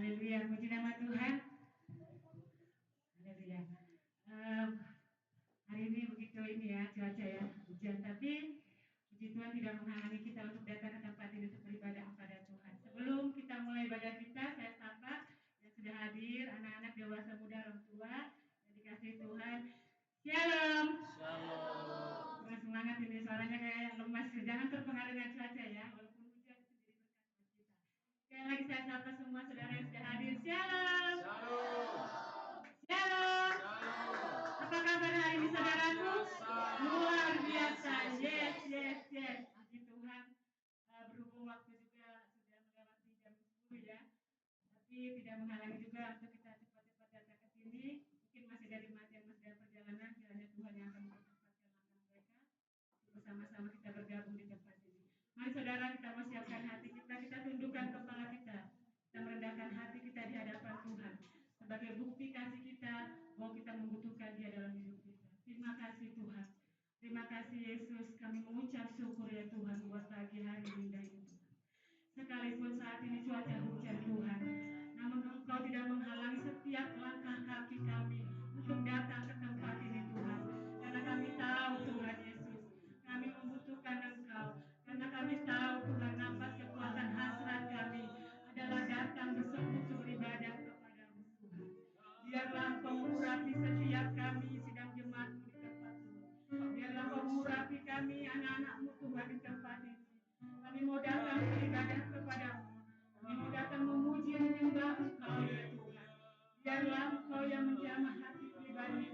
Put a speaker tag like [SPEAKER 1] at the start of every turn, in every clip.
[SPEAKER 1] Haleluya, puji nama Tuhan. Haleluya. Eh, Hari ini begitu ini ya cuaca ya hujan, tapi puji Tuhan tidak menghalangi kita untuk datang ke tempat ini untuk beribadah kepada Tuhan. Sebelum kita mulai ibadah kita, saya sapa yang sudah hadir, anak-anak, dewasa, muda, orang tua yang dikasihi Tuhan. Shalom. Shalom. Kurang semangat ini, suaranya kayak lemas. Jangan terpengaruh dengan cuaca ya, walaupun hujan itu jadi berkat buat kita. Sekali lagi saya sapa semua saudara yang sudah hadir. Shalom. Shalom. Shalom. Apa kabar hari ini saudaraku? Luar biasa. Yes, yes, yes. Puji Tuhan. Berhubung waktu juga sudah melewati jam 10 ya. Tapi tidak menghalangi juga untuk kita cepat-cepat datang ke sini. Mungkin masih dari yang masih dalam perjalanan, kiranya Tuhan yang akan mempercepatkan langkah mereka. Bersama-sama kita bergabung di tempat ini. Mari saudara, kita mau siapkan hati kita, kita tundukkan kepala kita. Kita merendahkan hati kita di hadapan Tuhan. Sebagai bukti kasih kita, bahwa kita membutuhkan Dia dalam hidup kita. Terima kasih Tuhan. Terima kasih Yesus, kami mengucap syukur ya Tuhan buat pagi hari indah ini Tuhan. Sekalipun saat ini cuaca hujan Tuhan, namun Engkau tidak menghalangi setiap langkah kaki kami untuk datang ke tempat ini Tuhan. Karena kami tahu Tuhan Yesus, kami membutuhkan Engkau. Karena kami tahu Tuhan, nafas kekuatan hasrat kami adalah datang bersekutu beribadah kepadamu Tuhan. Biarlah Engkau mengurapi setiap kami sidang jemaatmu di tempat ini. Biarlah Engkau mengurapi kami anak-anakmu Tuhan di tempat ini. Kami mau datang beribadah kepadamu. Kami mau datang memuji menyembah Engkau ya Tuhan. Biarlah Engkau yang menjamah hati pribadi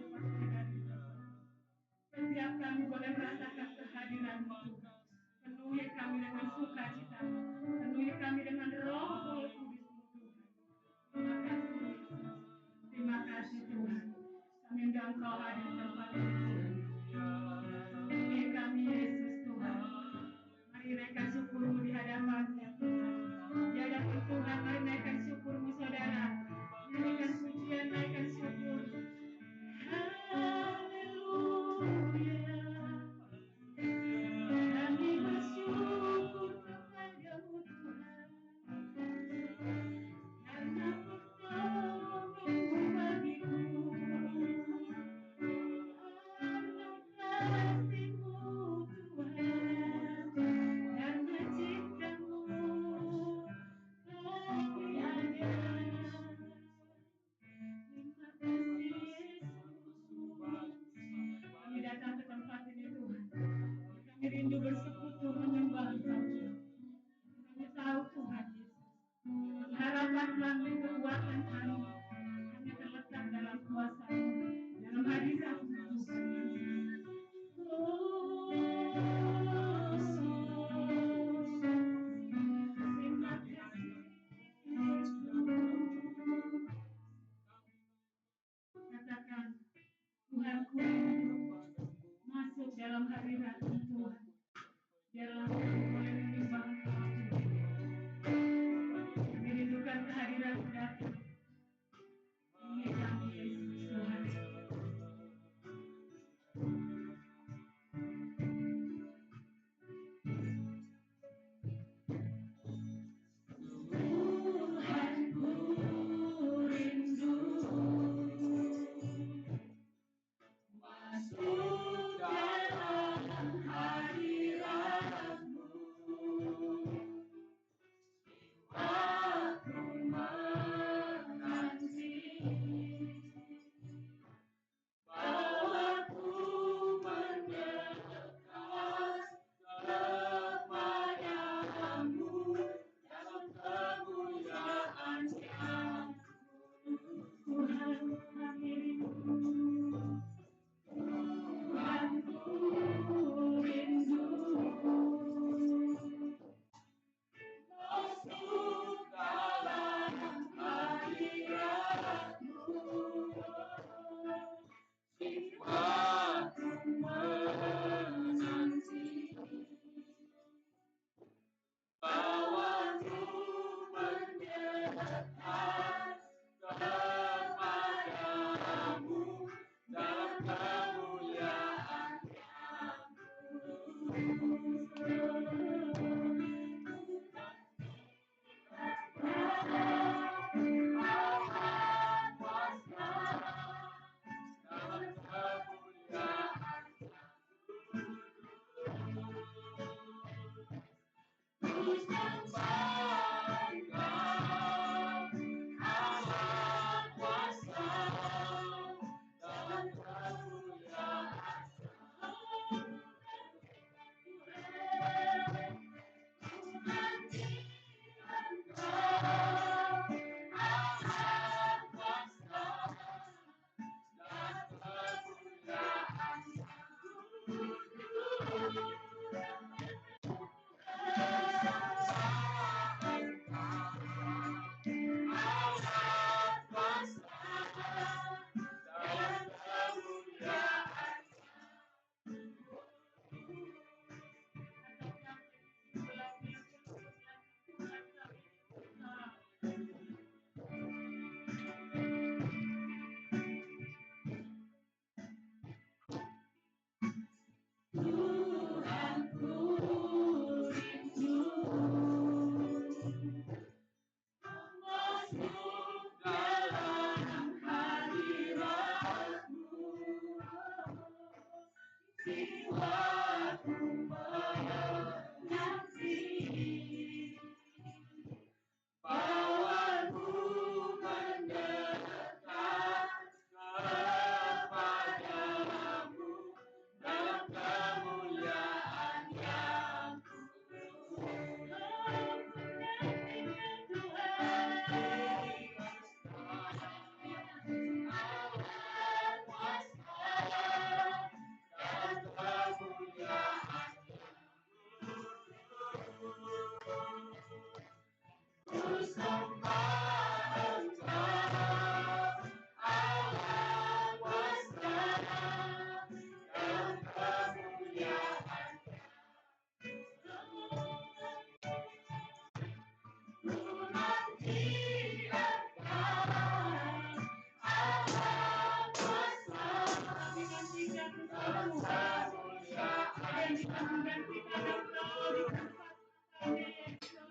[SPEAKER 1] menggantikan engkau di tempat kami, Yesus.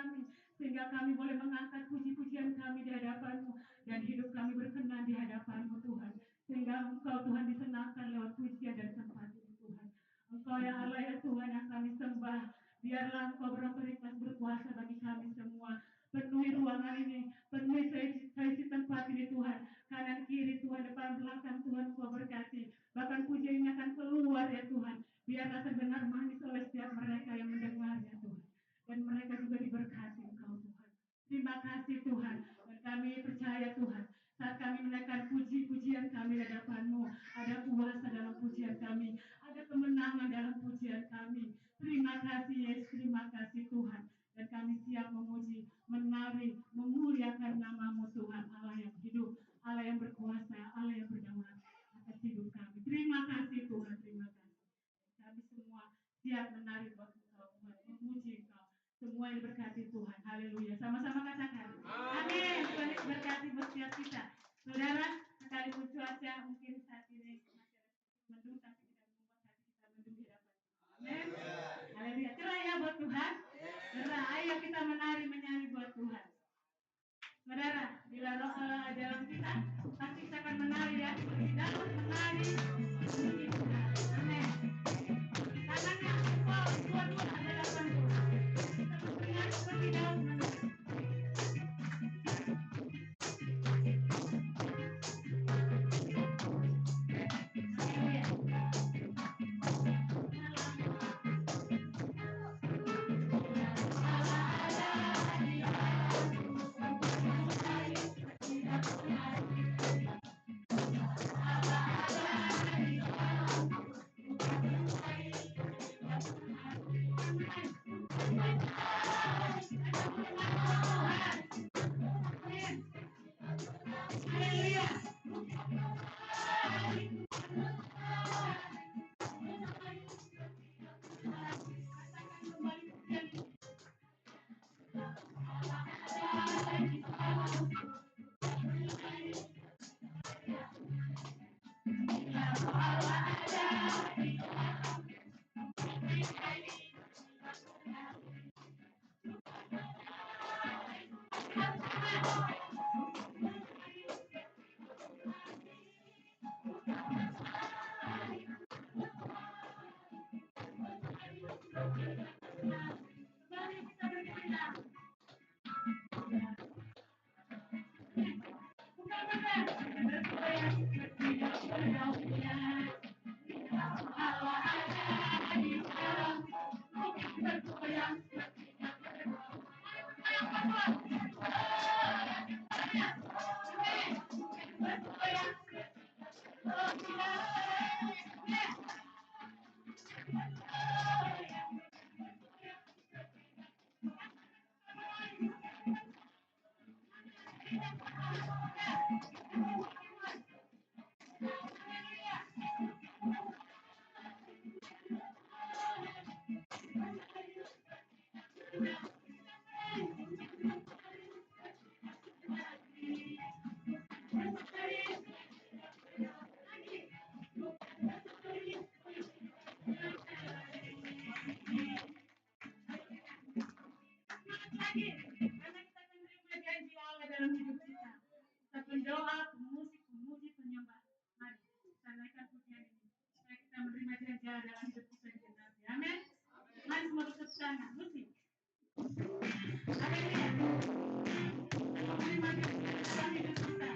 [SPEAKER 1] kami, sehingga kami boleh mengangkat puji-pujian kami di hadapan-Mu, dan hidup kami berkenan di hadapan-Mu Tuhan, sehingga Engkau Tuhan disenangkan lewat pujian dan sembah ini Tuhan. Engkau ya Allah ya Tuhan yang kami sembah, biarlah Engkau berotoritas berkuasa bagi kami semua. Penuhi ruangan ini, penuhi seisi tempat ini Tuhan, kanan kiri Tuhan, depan belakang Tuhan Engkau berkati. Bahkan pujian ini akan keluar ya Tuhan, biarlah terdengar manis oleh setiap mereka yang mendengarnya Tuhan, dan mereka juga diberkati Engkau Tuhan. Terima kasih Tuhan, dan kami percaya Tuhan, saat kami menaikkan puji-pujian kami di hadapan-Mu, ada kuasa dalam pujian kami, ada kemenangan dalam pujian kami. Terima kasih Yesus, terima kasih Tuhan. Dan kami siap memuji, menari, memuliakan nama-Mu Tuhan, Allah yang hidup, Allah yang berkuasa, Allah yang berdaulat atas hidup kami. Terima kasih Tuhan, terima kasih. Kami semua siap menari buat Engkau, memuji Engkau. Semua yang berkati Tuhan. Haleluya. Sama-sama katakan. Amin. Tuhan Yesus berkati buat setiap kita. Saudara, sekalipun cuaca mungkin saat ini masih mendung, tapi tidak membuat hati kita mendung di hadapan. Amin. Haleluya. Cerah ya buat Tuhan. Cerah. Ayo kita menari menyanyi buat Tuhan. Saudara, bila roh Allah dalam kita, pasti kita akan menari ya. Tidak menari. Amin. Tangannya dua-dua ada hadapan Tuhan. Kita berdengar seperti daun menari. Karena kita menerima janji Allah dalam hidup kita. Kita berdoa, musik, memuji, penyembah. Mari kita naikkan pujian ini. Supaya kita menerima janji Allah dalam hidup kita di generasi. Amin. Mari semua tutup tangan. Musik. Haleluya. Menerima janji Allah dalam hidup kita.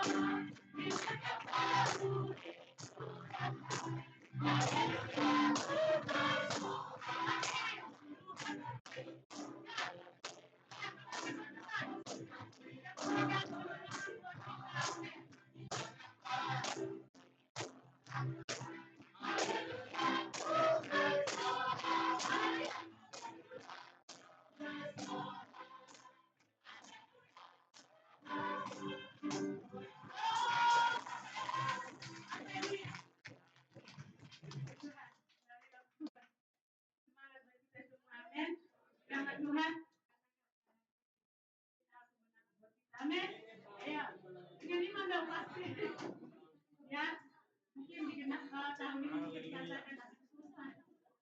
[SPEAKER 1] Semangat bagi kita semua, amin. Selamat Tuhan. Amin. Ayo, ini lima nggak pasti. Ya, mungkin di genap tahun ini bisa dikatakan agak susah.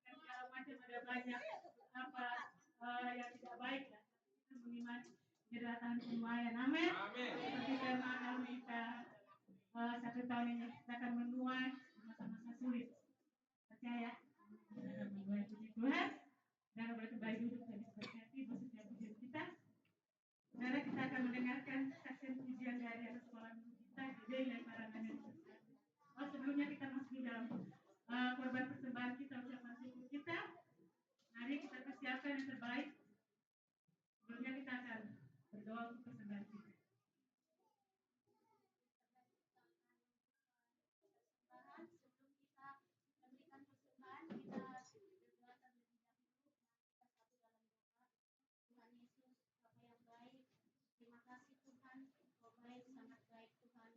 [SPEAKER 1] Dan segala macam ada banyak apa yang tidak baik ya. Kita mengiman kedatangan penuaian. Amin. Seperti firman lalu kita satu tahun ini kita akan menuai masa-masa sulit. Percaya. Kita akan menuai puji Tuhan. Dan boleh kembali duduk dan diberkati bersetiap pujian kita. Saudara, kita akan mendengarkan saksian pujian dari anak sekolah minggu kita di Dele Parangan yang bersatu. Sebelumnya kita masuk dalam korban persembahan kita, ucapan syukur kita. Mari kita persiapkan yang terbaik. Sebelumnya kita akan berdoa untuk persembahan kita.
[SPEAKER 2] Terima kasih Tuhan, Kau baik, sangat baik Tuhan.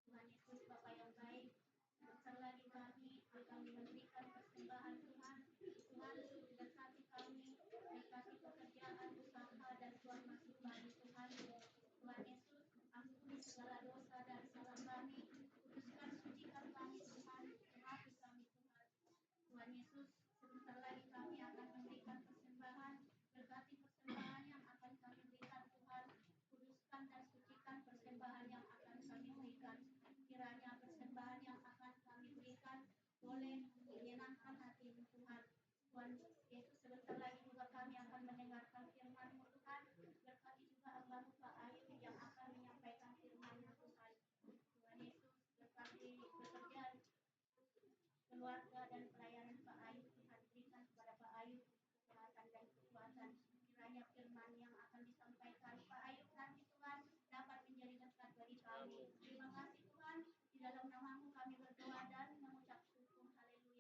[SPEAKER 2] Tuhan Yesus Bapa yang baik, sebentar lagi kami akan memberikan persembahan Tuhan. Tuhan berkati kami, berkati pekerjaan, usaha dan keluar masuk kami Tuhan. Tuhan Yesus, ampuni segala dosa dan salah kami, kuduskan sucikan kami Tuhan, maafkan kami Tuhan. Tuhan Yesus, sebentar lagi kami akan memberikan persembahan, berkati persembahan yang akan kami berikan Tuhan. Kuduskan dan sucikan persembahan yang akan kami berikan. Kiranya persembahan yang akan kami berikan boleh menyenangkan hati-Mu Tuhan. Tuhan Yesus, sebentar lagi juga kami akan mendengarkan firman-Mu Tuhan. Berkati juga hamba-Mu Pak Ayu yang akan menyampaikan firman-Mu Tuhan. Tuhan Yesus, berkati pekerjaan keluarga dan pelayanan Pak Ayu Tuhan, berikan kepada Pak Ayu kesehatan dan kekuatan. Kiranya firman yang akan disampaikan Pak Ayu nanti Tuhan dapat menjadi berkat bagi kami. Terima kasih Tuhan, di dalam nama-Mu kami berdoa dan mengucap syukur. Haleluya.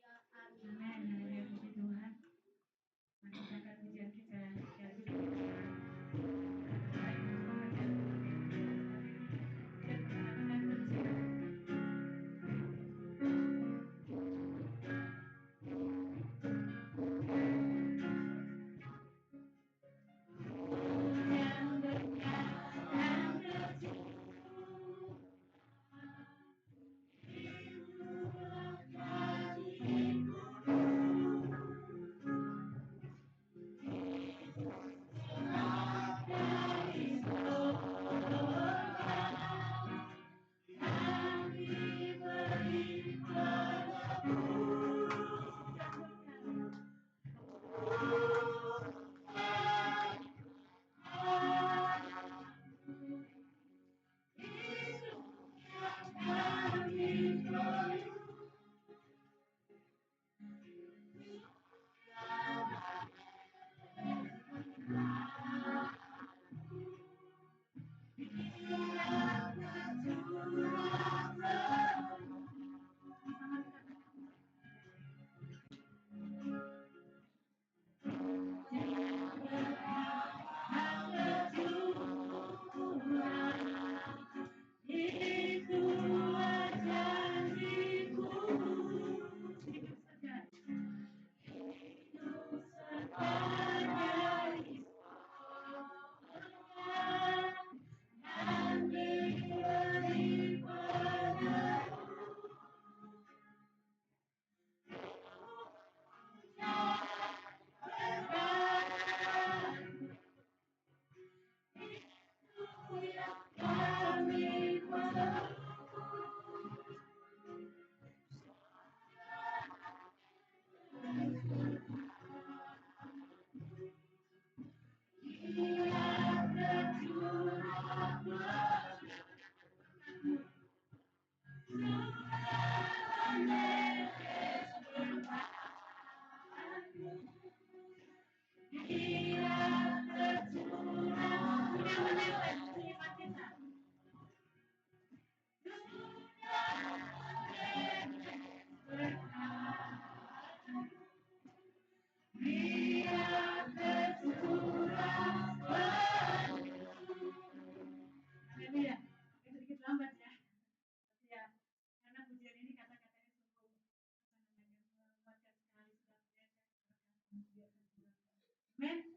[SPEAKER 1] Amin.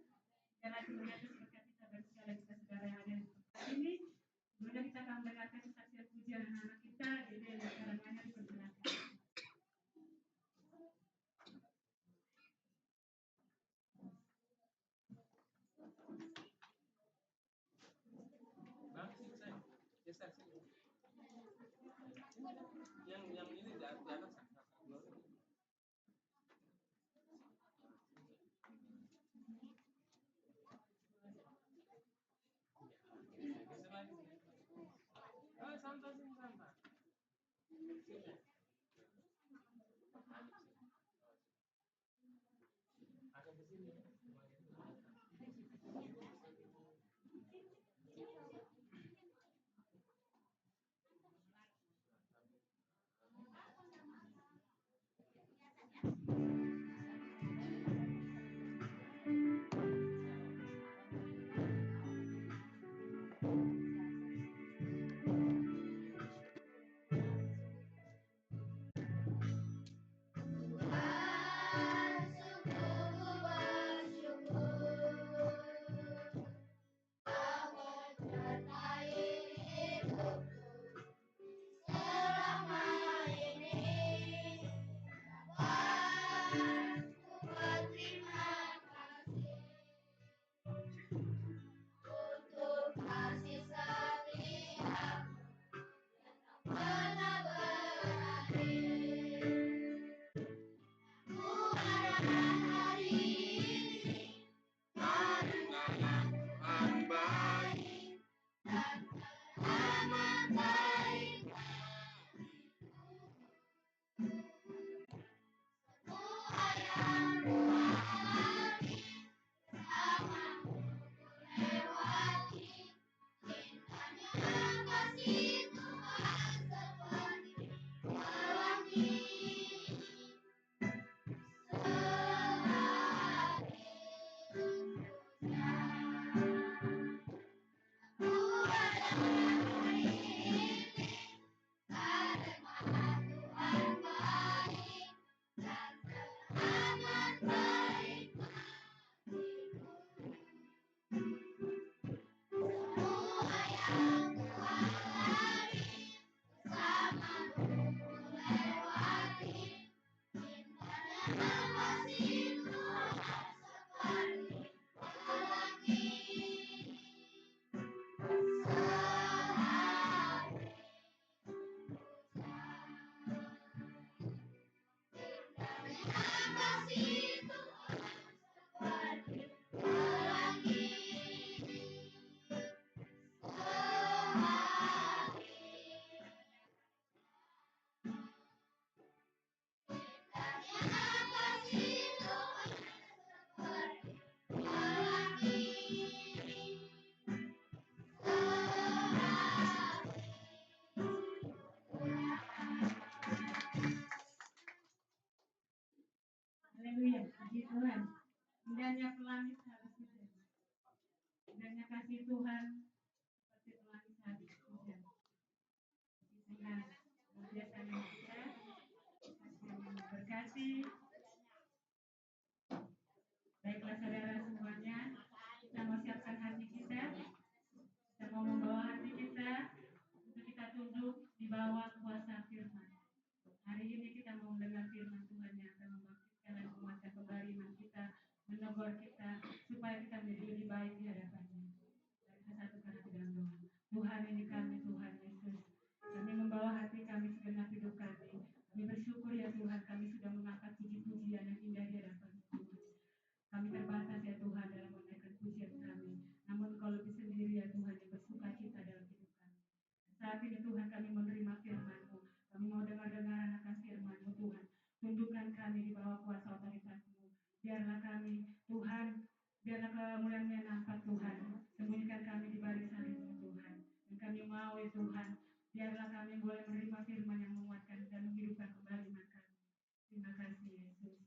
[SPEAKER 1] Jangan kemudian Yesus berkati kita dan segala kita saudara yang ada di tempat ini. Kemudian kita akan mendengarkan kesaksian pujian anak-anak kita, jadi yang karangannya dipersilakan.
[SPEAKER 3] Yang ini di atas
[SPEAKER 1] Haleluya, puji Tuhan. Indahnya pelangi saat hujan. Indahnya kasih Tuhan seperti pelangi saat hujan. Puji Tuhan, luar biasa nama kita. Kasih yang memberkati. Baiklah saudara semuanya, kita mau siapkan hati kita. Kita mau membawa hati kita untuk kita tunduk di bawah kuasa firman. Hari ini kita mau mendengar firman Tuhan yang akan membangkitkan dan menguatkan kembali iman kita, menegur kita, supaya kita menjadi lebih baik di hadapan-Nya. Mari kita satukan hati dalam doa. Tuhan, ini kami, Tuhan Yesus. Kami membawa hati kami segenap hidup kami. Kami bersyukur ya Tuhan, kami sudah mengangkat puji-pujian yang indah di hadapan-Mu Tuhan. Kami terbatas ya Tuhan dalam menaikkan pujian kami. Namun Engkau lebih sendiri ya Tuhan yang bersuka cita dalam hidup kami. Saat ini Tuhan kami menerima firman-Mu. Kami mau dengar-dengaran akan firman-Mu Tuhan. Tundukkan kami di bawah kuasa otoritas-Mu. Biarlah kami Tuhan, biarlah kemuliaan-Mu nampak Tuhan. Sembunyikan kami di balik salib-Mu Tuhan. Dan kami mau ya Tuhan, biarlah kami boleh menerima firman yang menguatkan dan menghidupkan kembali iman kami. Terima kasih Yesus.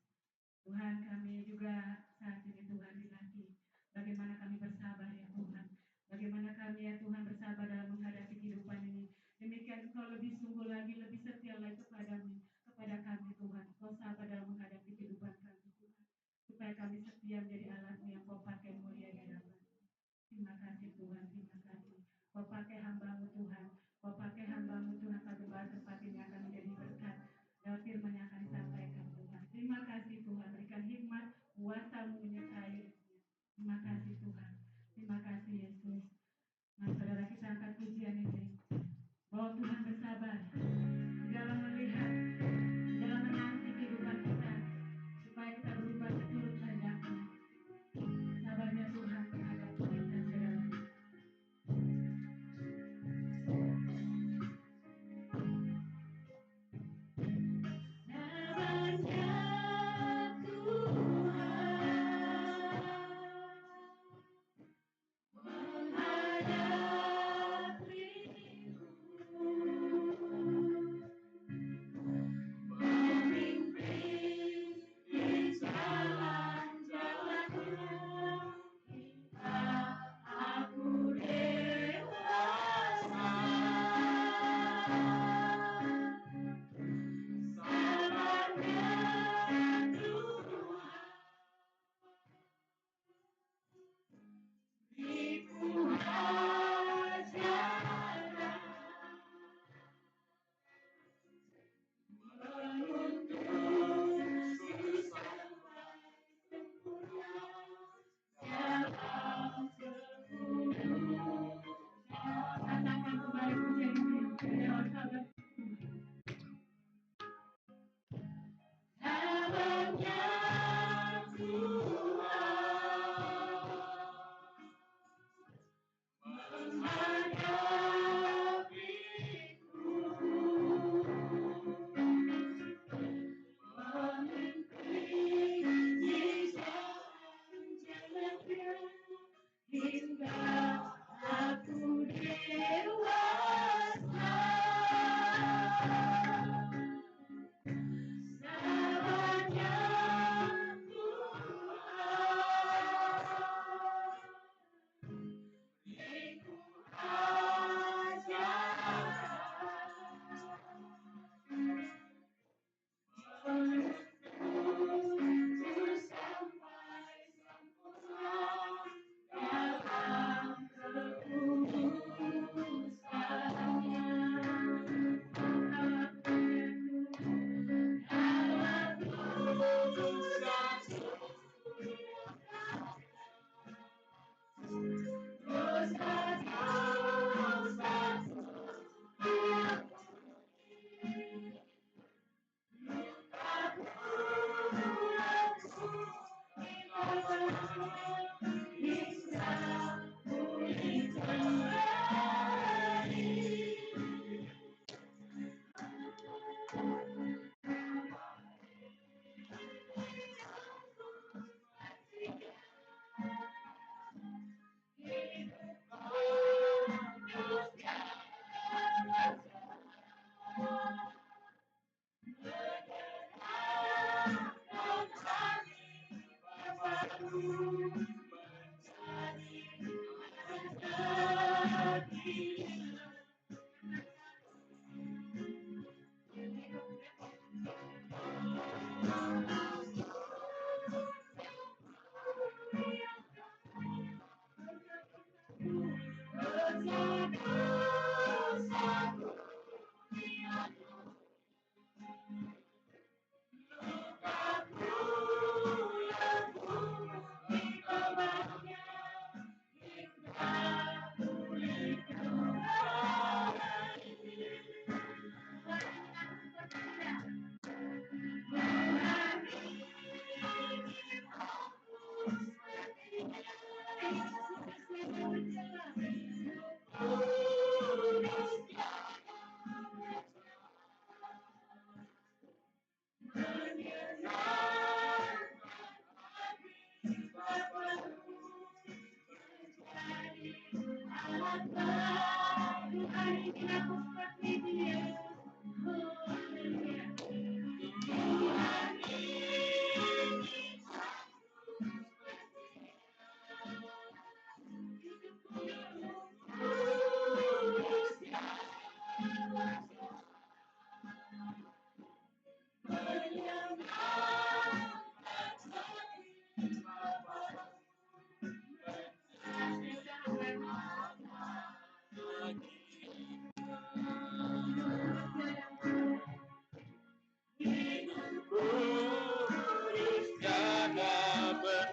[SPEAKER 1] Tuhan, kami juga saat ini Tuhan dilatih. Bagaimana kami bersabar ya Tuhan. Bagaimana kami ya Tuhan bersabar dalam menghadapi kehidupan ini. Demikian Engkau lebih sungguh lagi, lebih setia lagi kepada kami Tuhan. Engkau sabar dalam menghadapi kehidupan kami Tuhan. Supaya supaya kami setia menjadi alat-Mu yang Kau pakai mulia di hadapan. Terima kasih Tuhan, terima kasih. Kau pakai hamba-Mu Tuhan, Kau pakai hamba-Mu Tuhan satu bahasa tempat ini akan menjadi berkat. Dan firman yang akan disampaikan Tuhan. Terima kasih Tuhan, berikan hikmat, kuasa-Mu menyertai. Terima kasih Tuhan, terima kasih Yesus. Nah saudara kita angkat pujian ini, bahwa Tuhan bersabar di dalam melihat, di dalam menanti kehidupan kita, supaya kita berubah seturut kehendak-Nya. Sabarnya Tuhan terhadap kita saudara.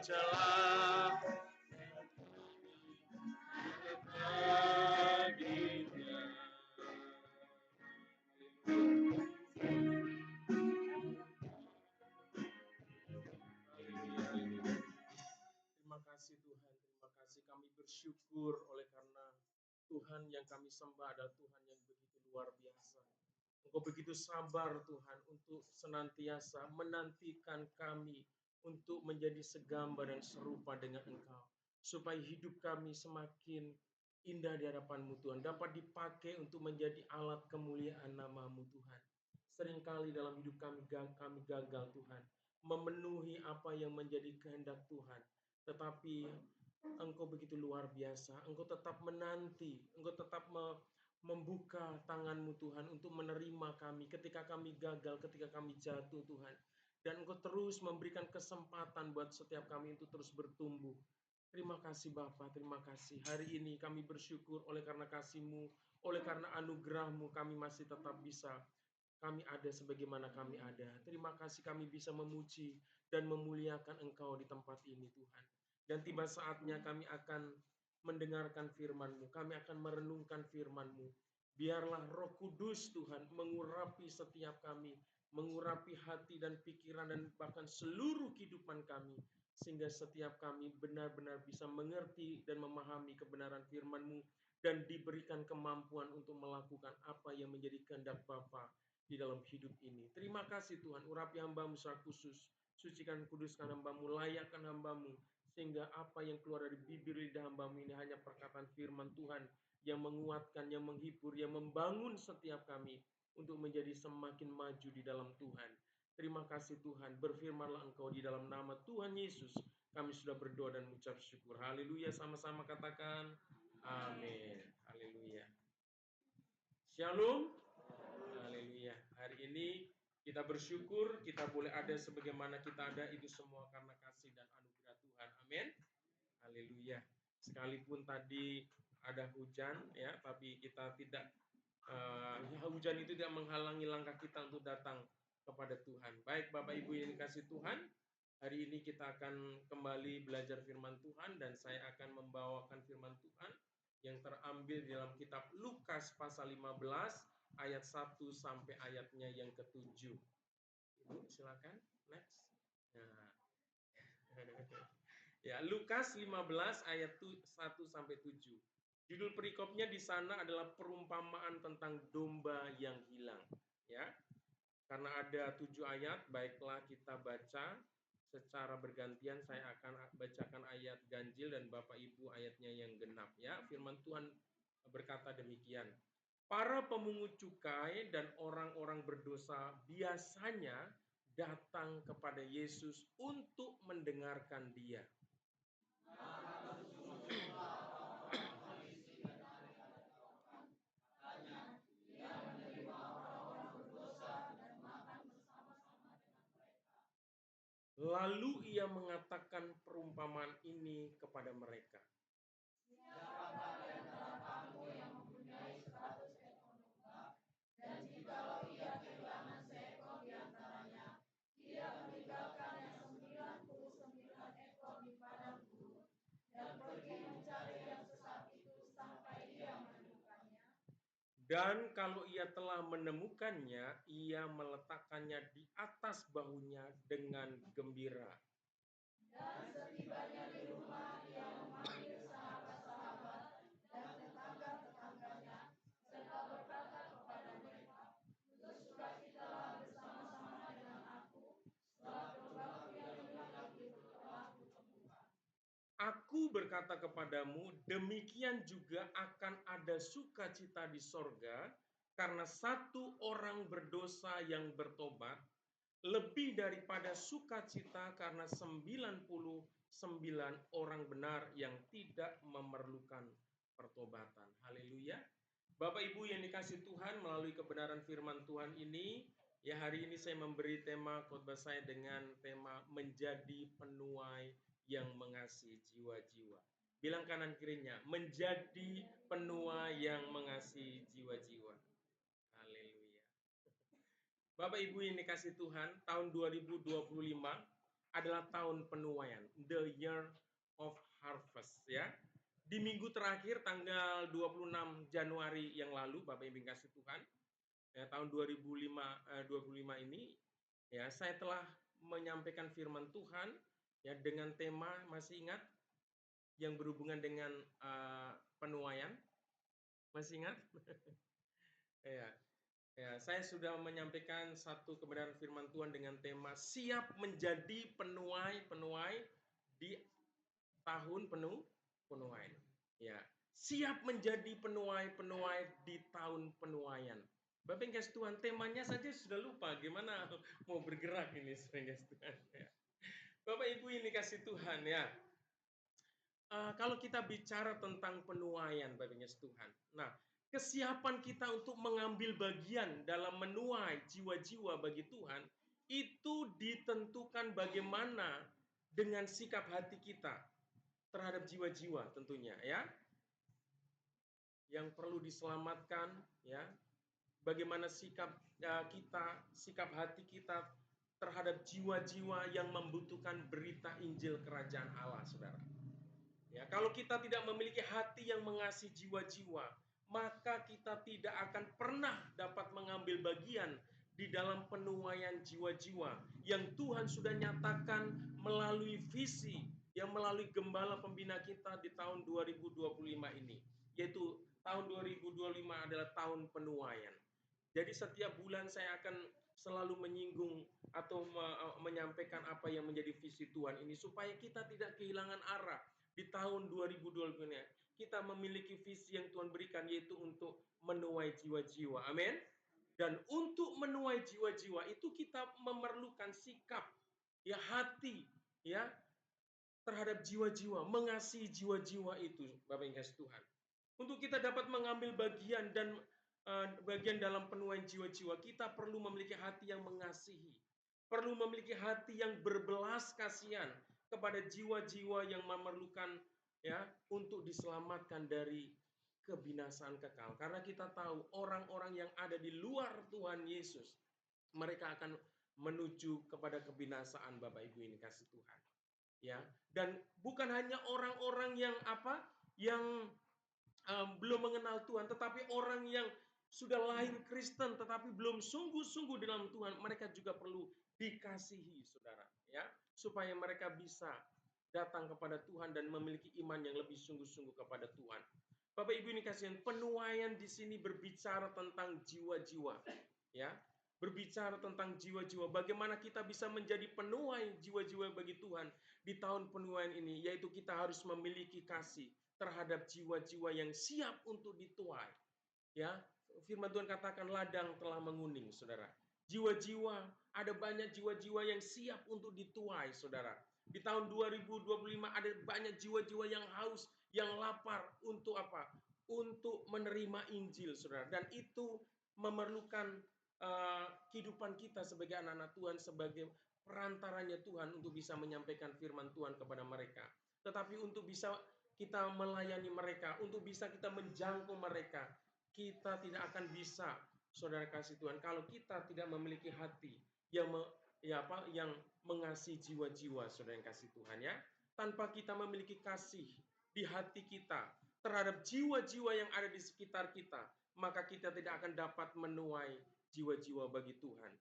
[SPEAKER 3] berjalan baginya. Terima kasih Tuhan, terima kasih, kami bersyukur oleh karena Tuhan yang kami sembah adalah Tuhan yang begitu luar biasa. Engkau begitu sabar Tuhan untuk senantiasa menantikan kami untuk menjadi segambar dan serupa dengan Engkau. Supaya hidup kami semakin indah di hadapan-Mu Tuhan. Dapat dipakai untuk menjadi alat kemuliaan nama-Mu Tuhan. Seringkali dalam hidup kami gagal Tuhan. Memenuhi apa yang menjadi kehendak Tuhan. Tetapi Engkau begitu luar biasa. Engkau tetap menanti. Engkau tetap membuka tangan-Mu Tuhan untuk menerima kami ketika kami gagal, ketika kami jatuh Tuhan. Dan Engkau terus memberikan kesempatan buat setiap kami untuk terus bertumbuh. Terima kasih Bapa, terima kasih. Hari ini kami bersyukur oleh karena kasih-Mu, oleh karena anugerah-Mu kami masih tetap bisa. Kami ada sebagaimana kami ada. Terima kasih kami bisa memuji dan memuliakan Engkau di tempat ini Tuhan. Dan tiba saatnya kami akan mendengarkan firman-Mu. Kami akan merenungkan firman-Mu. Biarlah Roh Kudus Tuhan mengurapi setiap kami. Mengurapi hati dan pikiran dan bahkan seluruh kehidupan kami. Sehingga setiap kami benar-benar bisa mengerti dan memahami kebenaran firman-Mu. Dan diberikan kemampuan untuk melakukan apa yang menjadi kehendak Bapa di dalam hidup ini. Terima kasih Tuhan, urapi hamba-Mu secara khusus. Sucikan, kuduskan hamba-Mu, layakkan hamba-Mu. Sehingga apa yang keluar dari bibir lidah hamba-Mu ini hanya perkataan firman Tuhan yang menguatkan, yang menghibur, yang membangun setiap kami untuk menjadi semakin maju di dalam Tuhan. Terima kasih Tuhan, berfirmanlah Engkau di dalam nama Tuhan Yesus. Kami sudah berdoa dan mengucap syukur. Haleluya, sama-sama katakan amin. Haleluya. Shalom. Haleluya. Hari ini kita bersyukur kita boleh ada sebagaimana kita ada, itu semua karena kasih dan anugerah Tuhan. Amin. Haleluya. Sekalipun tadi ada hujan ya, tapi kita tidak hujan itu tidak menghalangi langkah kita untuk datang kepada Tuhan. Baik Bapak Ibu yang dikasih Tuhan, hari ini kita akan kembali belajar firman Tuhan dan saya akan membawakan firman Tuhan yang terambil di dalam kitab Lukas pasal 15 ayat 1 sampai ayatnya yang ke-7. Ibu silakan next. Nah. Ya, Lukas 15 ayat 1 sampai 7. Judul perikopnya di sana adalah perumpamaan tentang domba yang hilang, ya. Karena ada 7 ayat, baiklah kita baca secara bergantian. Saya akan bacakan ayat ganjil dan Bapak Ibu ayatnya yang genap, ya. Firman Tuhan berkata demikian. Para pemungut cukai dan orang-orang berdosa biasanya datang kepada Yesus untuk mendengarkan Dia. Lalu Ia mengatakan perumpamaan ini kepada mereka. Siapakah di antara kamu yang mempunyai 100 ekor domba, dan jikalau ia kehilangan seekor di antaranya, ia meninggalkan yang 99 ekor di padang gurun, dan pergi mencari yang sesat itu sampai ia menemukannya. Dan kalau ia telah menemukannya, ia meletakkannya di atas bahunya dengan gembira. Dan setibanya di rumah, ia memanggil sahabat-sahabat dan tetangga-tetangganya, serta berkata kepada mereka, bersukacitalah bersama-sama dengan aku, sebab dombaku yang hilang itu telah kutemukan. Aku berkata kepadamu, demikian juga akan ada sukacita di sorga, karena satu orang berdosa yang bertobat, lebih daripada sukacita karena 99 orang benar yang tidak memerlukan pertobatan. Haleluya. Bapak Ibu yang dikasih Tuhan, melalui kebenaran firman Tuhan ini, ya hari ini saya memberi tema khotbah saya dengan tema menjadi penuai yang mengasihi jiwa-jiwa. Bilang kanan kirinya, menjadi penuai yang mengasihi jiwa-jiwa. Haleluya. Bapak Ibu yang dikasih Tuhan, tahun 2025 adalah tahun penuaian, the year of harvest ya. Di minggu terakhir tanggal 26 Januari yang lalu, Bapak Ibu kasih Tuhan, ya, tahun 2025 ini ya, saya telah menyampaikan firman Tuhan ya dengan tema, masih ingat, yang berhubungan dengan penuaian. Masih ingat? Ya. Ya, saya sudah menyampaikan satu kebenaran firman Tuhan dengan tema siap menjadi penuai di tahun penuaian. Ya, siap menjadi penuai di tahun penuaian. Bapak Ibu Tuhan, temanya saja sudah lupa gimana mau bergerak ini, Bapak Tuhan. Ya. Bapak Ibu ini kasih Tuhan ya. Kalau kita bicara tentang penuaian, Bapak Ibu Tuhan. Nah, kesiapan kita untuk mengambil bagian dalam menuai jiwa-jiwa bagi Tuhan itu ditentukan bagaimana dengan sikap hati kita terhadap jiwa-jiwa tentunya ya, yang perlu diselamatkan ya. Bagaimana sikap kita, sikap hati kita terhadap jiwa-jiwa yang membutuhkan berita Injil Kerajaan Allah, saudara. Ya, kalau kita tidak memiliki hati yang mengasihi jiwa-jiwa, maka kita tidak akan pernah dapat mengambil bagian di dalam penuaian jiwa-jiwa yang Tuhan sudah nyatakan melalui visi, yang melalui gembala pembina kita di tahun 2025 ini, yaitu tahun 2025 adalah tahun penuaian. Jadi setiap bulan saya akan selalu menyinggung atau menyampaikan apa yang menjadi visi Tuhan ini supaya kita tidak kehilangan arah. Di tahun 2020 ini kita memiliki visi yang Tuhan berikan, yaitu untuk menuai jiwa-jiwa. Amin. Dan untuk menuai jiwa-jiwa itu kita memerlukan sikap, ya, hati, ya, terhadap jiwa-jiwa, mengasihi jiwa-jiwa itu, Bapak Ibu Tuhan. Untuk kita dapat mengambil bagian dan bagian dalam penuaian jiwa-jiwa, kita perlu memiliki hati yang mengasihi, perlu memiliki hati yang berbelas kasihan kepada jiwa-jiwa yang memerlukan ya untuk diselamatkan dari kebinasaan kekal. Karena kita tahu orang-orang yang ada di luar Tuhan Yesus, mereka akan menuju kepada kebinasaan, Bapak Ibu ini kasih Tuhan. Ya, dan bukan hanya orang-orang yang yang belum mengenal Tuhan, tetapi orang yang sudah lahir Kristen tetapi belum sungguh-sungguh dalam Tuhan, mereka juga perlu dikasihi, saudara, ya, supaya mereka bisa datang kepada Tuhan dan memiliki iman yang lebih sungguh-sungguh kepada Tuhan. Bapak Ibu ini kasihan, penuaian di sini berbicara tentang jiwa-jiwa, ya, berbicara tentang jiwa-jiwa. Bagaimana kita bisa menjadi penuai jiwa-jiwa bagi Tuhan di tahun penuaian ini, yaitu kita harus memiliki kasih terhadap jiwa-jiwa yang siap untuk dituai. Ya, firman Tuhan katakan ladang telah menguning, saudara. Jiwa-jiwa, ada banyak jiwa-jiwa yang siap untuk dituai, saudara. Di tahun 2025 ada banyak jiwa-jiwa yang haus, yang lapar untuk apa? Untuk menerima Injil, saudara. Dan itu memerlukan kehidupan kita sebagai anak-anak Tuhan, sebagai perantaranya Tuhan untuk bisa menyampaikan firman Tuhan kepada mereka. Tetapi untuk bisa kita melayani mereka, untuk bisa kita menjangkau mereka, kita tidak akan bisa, saudara kasih Tuhan, kalau kita tidak memiliki hati yang yang mengasihi jiwa-jiwa, saudara yang kasih Tuhan ya. Tanpa kita memiliki kasih di hati kita terhadap jiwa-jiwa yang ada di sekitar kita, maka kita tidak akan dapat menuai jiwa-jiwa bagi Tuhan.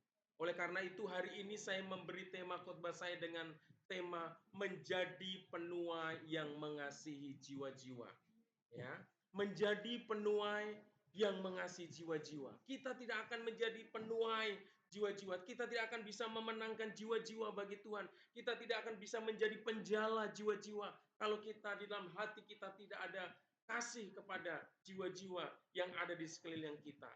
[SPEAKER 3] Oleh karena itu hari ini saya memberi tema khotbah saya dengan tema menjadi penuai yang mengasihi jiwa-jiwa. Ya, menjadi penuai yang mengasihi jiwa-jiwa. Kita tidak akan menjadi penuai jiwa-jiwa. Kita tidak akan bisa memenangkan jiwa-jiwa bagi Tuhan. Kita tidak akan bisa menjadi penjala jiwa-jiwa kalau kita di dalam hati kita tidak ada kasih kepada jiwa-jiwa yang ada di sekeliling kita.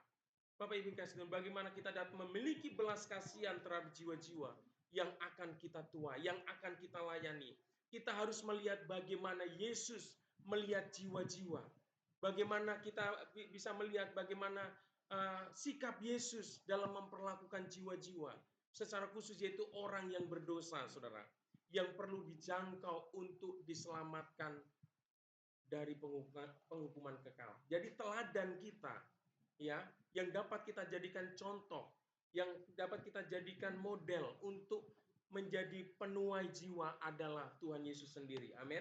[SPEAKER 3] Bapak Ibu kasih, bagaimana kita dapat memiliki belas kasihan terhadap jiwa-jiwa yang akan kita tuai, yang akan kita layani. Kita harus melihat bagaimana Yesus melihat jiwa-jiwa. Bagaimana kita bisa melihat bagaimana sikap Yesus dalam memperlakukan jiwa-jiwa. Secara khusus yaitu orang yang berdosa, saudara. Yang perlu dijangkau untuk diselamatkan dari penghukuman kekal. Jadi teladan kita, ya, yang dapat kita jadikan contoh, yang dapat kita jadikan model untuk menjadi penuai jiwa adalah Tuhan Yesus sendiri. Amin.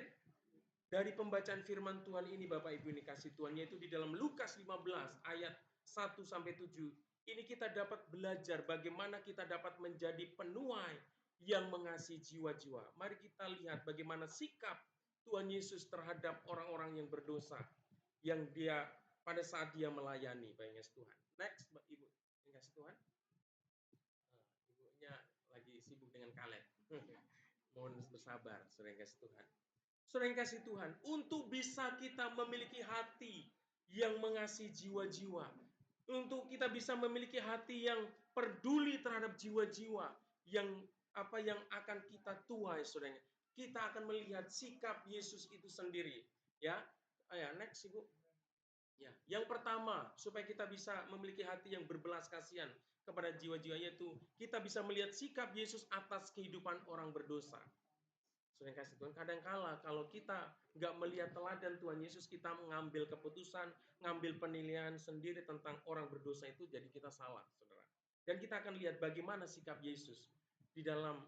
[SPEAKER 3] Dari pembacaan firman Tuhan ini Bapak Ibu ini kasih Tuhan, yaitu di dalam Lukas 15 ayat 1 sampai 7. Ini kita dapat belajar bagaimana kita dapat menjadi penuai yang mengasihi jiwa-jiwa. Mari kita lihat bagaimana sikap Tuhan Yesus terhadap orang-orang yang berdosa, yang dia pada saat dia melayani, Bapak Tuhan. Next, Ibu, yang kasih Tuhan. Ibunya lagi sibuk dengan Kaleb. Mohon bersabar, saudara yang kasih Tuhan. Saudara yang kasih Tuhan, untuk bisa kita memiliki hati yang mengasihi jiwa-jiwa, untuk kita bisa memiliki hati yang peduli terhadap jiwa-jiwa yang akan kita tuai, saudara. Kita akan melihat sikap Yesus itu sendiri, ya. Next, Ibu. Ya, yang pertama, supaya kita bisa memiliki hati yang berbelas kasihan kepada jiwa-jiwa, yaitu kita bisa melihat sikap Yesus atas kehidupan orang berdosa. Saudara yang kasih Tuhan, kadang-kala kalau kita nggak melihat teladan Tuhan Yesus, kita mengambil keputusan, ngambil penilaian sendiri tentang orang berdosa, itu jadi kita salah, saudara. Dan kita akan lihat bagaimana sikap Yesus di dalam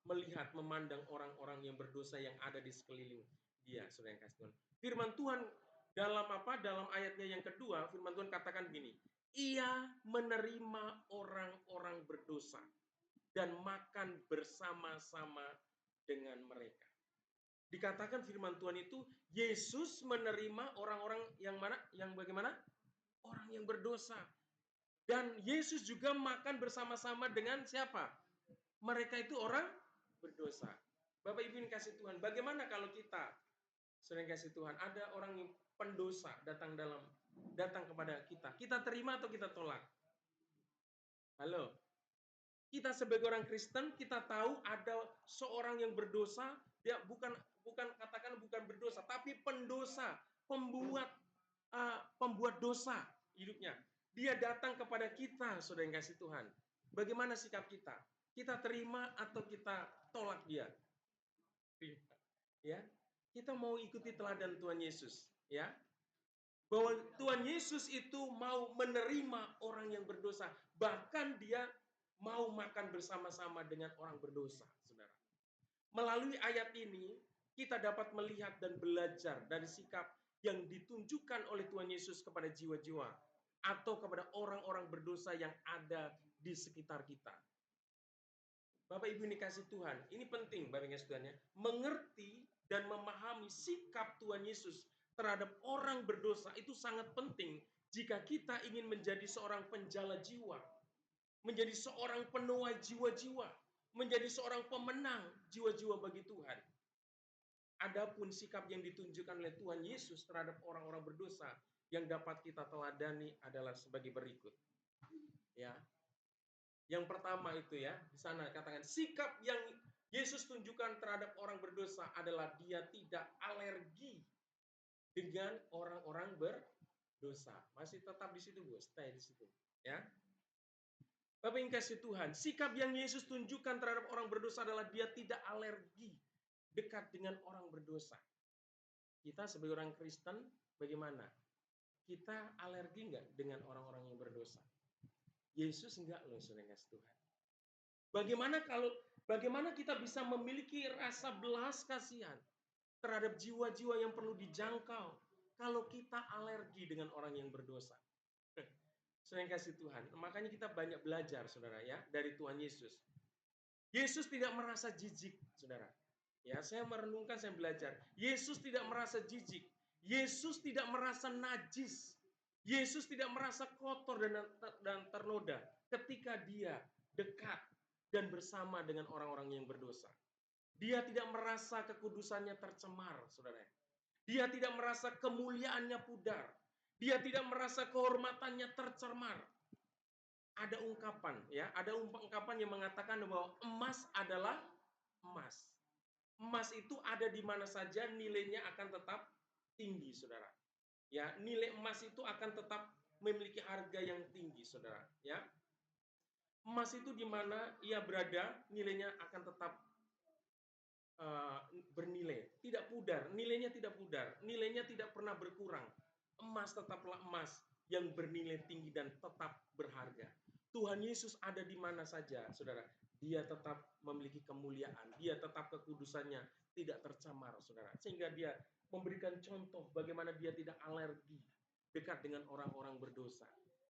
[SPEAKER 3] melihat, memandang orang-orang yang berdosa yang ada di sekeliling dia, saudara yang kasih Tuhan. Firman Tuhan dalam ayatnya yang kedua, firman Tuhan katakan gini, ia menerima orang-orang berdosa dan makan bersama-sama dengan mereka. Dikatakan firman Tuhan itu, Yesus menerima orang-orang yang mana? Yang bagaimana? Orang yang berdosa. Dan Yesus juga makan bersama-sama dengan siapa? Mereka itu orang berdosa. Bapak Ibu yang kasih Tuhan, bagaimana kalau kita, saudara yang kasih Tuhan, ada orang yang pendosa datang kepada kita. Kita terima atau kita tolak? Halo? Kita sebagai orang Kristen, kita tahu ada seorang yang berdosa, dia bukan berdosa, tapi pendosa, pembuat dosa hidupnya. Dia datang kepada kita, saudara yang kasih Tuhan. Bagaimana sikap kita? Kita terima atau kita tolak dia? Ya, kita mau ikuti teladan Tuhan Yesus, ya. Bahwa Tuhan Yesus itu mau menerima orang yang berdosa, bahkan dia mau makan bersama-sama dengan orang berdosa, saudara. Melalui ayat ini, kita dapat melihat dan belajar dari sikap yang ditunjukkan oleh Tuhan Yesus kepada jiwa-jiwa atau kepada orang-orang berdosa yang ada di sekitar kita. Bapak Ibu ini kasih Tuhan, ini penting Bapak Ibu Tuhan ya, mengerti dan memahami sikap Tuhan Yesus terhadap orang berdosa itu sangat penting jika kita ingin menjadi seorang penjala jiwa, menjadi seorang penuai jiwa-jiwa, menjadi seorang pemenang jiwa-jiwa bagi Tuhan. Adapun sikap yang ditunjukkan oleh Tuhan Yesus terhadap orang-orang berdosa yang dapat kita teladani adalah sebagai berikut. Ya. Yang pertama itu ya, di sana katakan sikap yang Yesus tunjukkan terhadap orang berdosa adalah dia tidak alergi dengan orang-orang berdosa. Masih tetap di situ, Bu. Stay di situ, ya. Bapak yang kasih Tuhan, sikap yang Yesus tunjukkan terhadap orang berdosa adalah dia tidak alergi dekat dengan orang berdosa. Kita sebagai orang Kristen, bagaimana? Kita alergi nggak dengan orang-orang yang berdosa? Yesus enggak loh, saudara kasih Tuhan. Bagaimana kita bisa memiliki rasa belas kasihan terhadap jiwa-jiwa yang perlu dijangkau kalau kita alergi dengan orang yang berdosa? Saudara yang kasih Tuhan, makanya kita banyak belajar, saudara ya, dari Tuhan Yesus. Yesus tidak merasa jijik, saudara. Ya, saya merenungkan, saya belajar. Yesus tidak merasa jijik. Yesus tidak merasa najis. Yesus tidak merasa kotor dan ternoda ketika dia dekat dan bersama dengan orang-orang yang berdosa. Dia tidak merasa kekudusannya tercemar, saudara. Dia tidak merasa kemuliaannya pudar. Dia tidak merasa kehormatannya tercemar. Ada ungkapan yang mengatakan bahwa emas adalah emas. Emas itu ada di mana saja nilainya akan tetap tinggi, saudara. Ya, nilai emas itu akan tetap memiliki harga yang tinggi, saudara. Ya, emas itu di mana ia berada, nilainya akan tetap bernilai, tidak pudar, nilainya tidak pudar, nilainya tidak pernah berkurang. Emas tetaplah emas yang bernilai tinggi dan tetap berharga. Tuhan Yesus ada di mana saja, saudara. dia tetap memiliki kemuliaan, dia tetap kekudusannya tidak tercemar, saudara. Sehingga dia memberikan contoh bagaimana dia tidak alergi dekat dengan orang-orang berdosa.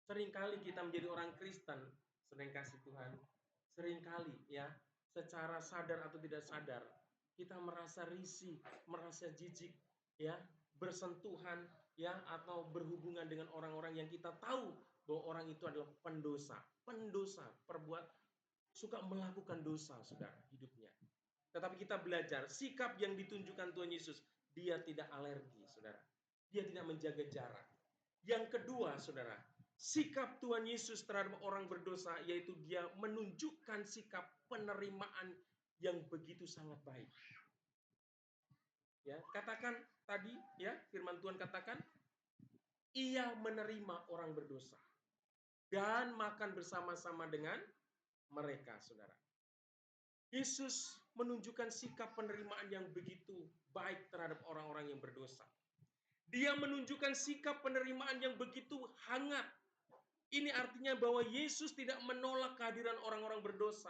[SPEAKER 3] Seringkali kita menjadi orang Kristen, sering kasih Tuhan, seringkali ya, secara sadar atau tidak sadar, kita merasa risih, merasa jijik, ya, bersentuhan, ya, atau berhubungan dengan orang-orang yang kita tahu bahwa orang itu adalah pendosa, suka melakukan dosa, saudara, hidupnya. Tetapi kita belajar sikap yang ditunjukkan Tuhan Yesus, dia tidak alergi, saudara. Dia tidak menjaga jarak. Yang kedua, saudara, sikap Tuhan Yesus terhadap orang berdosa, yaitu dia menunjukkan sikap penerimaan yang begitu sangat baik. Ya, katakan tadi, ya, firman Tuhan katakan, ia menerima orang berdosa dan makan bersama-sama dengan mereka, saudara. Yesus menunjukkan sikap penerimaan yang begitu baik terhadap orang-orang yang berdosa. Dia menunjukkan sikap penerimaan yang begitu hangat. Ini artinya bahwa Yesus tidak menolak kehadiran orang-orang berdosa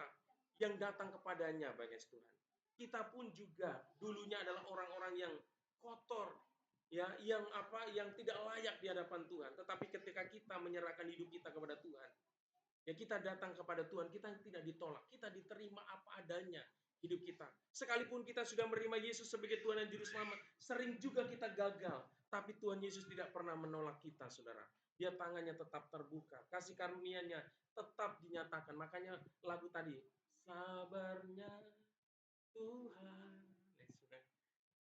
[SPEAKER 3] yang datang kepadanya, Bapak Tuhan. Kita pun juga dulunya adalah orang-orang yang kotor, ya, yang tidak layak di hadapan Tuhan. Tetapi ketika kita menyerahkan hidup kita kepada Tuhan, ya, kita datang kepada Tuhan, kita tidak ditolak, kita diterima apa adanya hidup kita. Sekalipun kita sudah menerima Yesus sebagai Tuhan dan Juru Selamat, sering juga kita gagal, tapi Tuhan Yesus tidak pernah menolak kita, saudara. Dia tangannya tetap terbuka, kasih karunia-Nya tetap dinyatakan. Makanya lagu tadi, sabarnya Tuhan.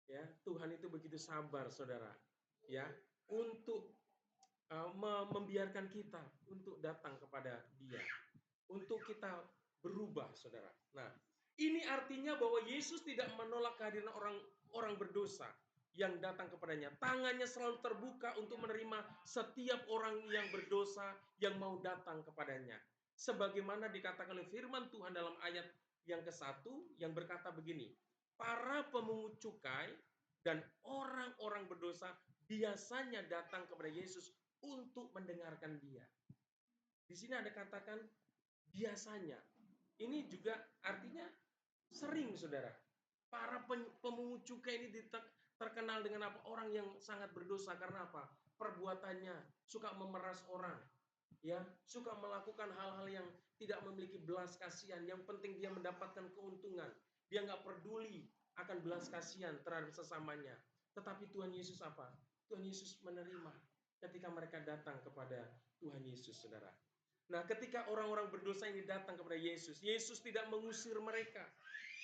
[SPEAKER 3] Ya, Tuhan itu begitu sabar, saudara. Ya, untuk membiarkan kita untuk datang kepada Dia, untuk kita berubah, saudara. Nah, ini artinya bahwa Yesus tidak menolak kehadiran orang berdosa yang datang kepadanya. Tangannya selalu terbuka untuk menerima setiap orang yang berdosa yang mau datang kepadanya. Sebagaimana dikatakan oleh firman Tuhan dalam ayat yang ke-1 yang berkata begini, para pemungut cukai dan orang-orang berdosa biasanya datang kepada Yesus untuk mendengarkan Dia. Di sini ada katakan biasanya. Ini juga artinya sering, saudara. Para pemungut cukai ini terkenal dengan apa? Orang yang sangat berdosa. Karena apa? Perbuatannya suka memeras orang, ya, suka melakukan hal-hal yang tidak memiliki belas kasihan. Yang penting dia mendapatkan keuntungan. Dia nggak peduli akan belas kasihan terhadap sesamanya. Tetapi Tuhan Yesus apa? Tuhan Yesus menerima ketika mereka datang kepada Tuhan Yesus, saudara. Nah, ketika orang-orang berdosa ini datang kepada Yesus, Yesus tidak mengusir mereka.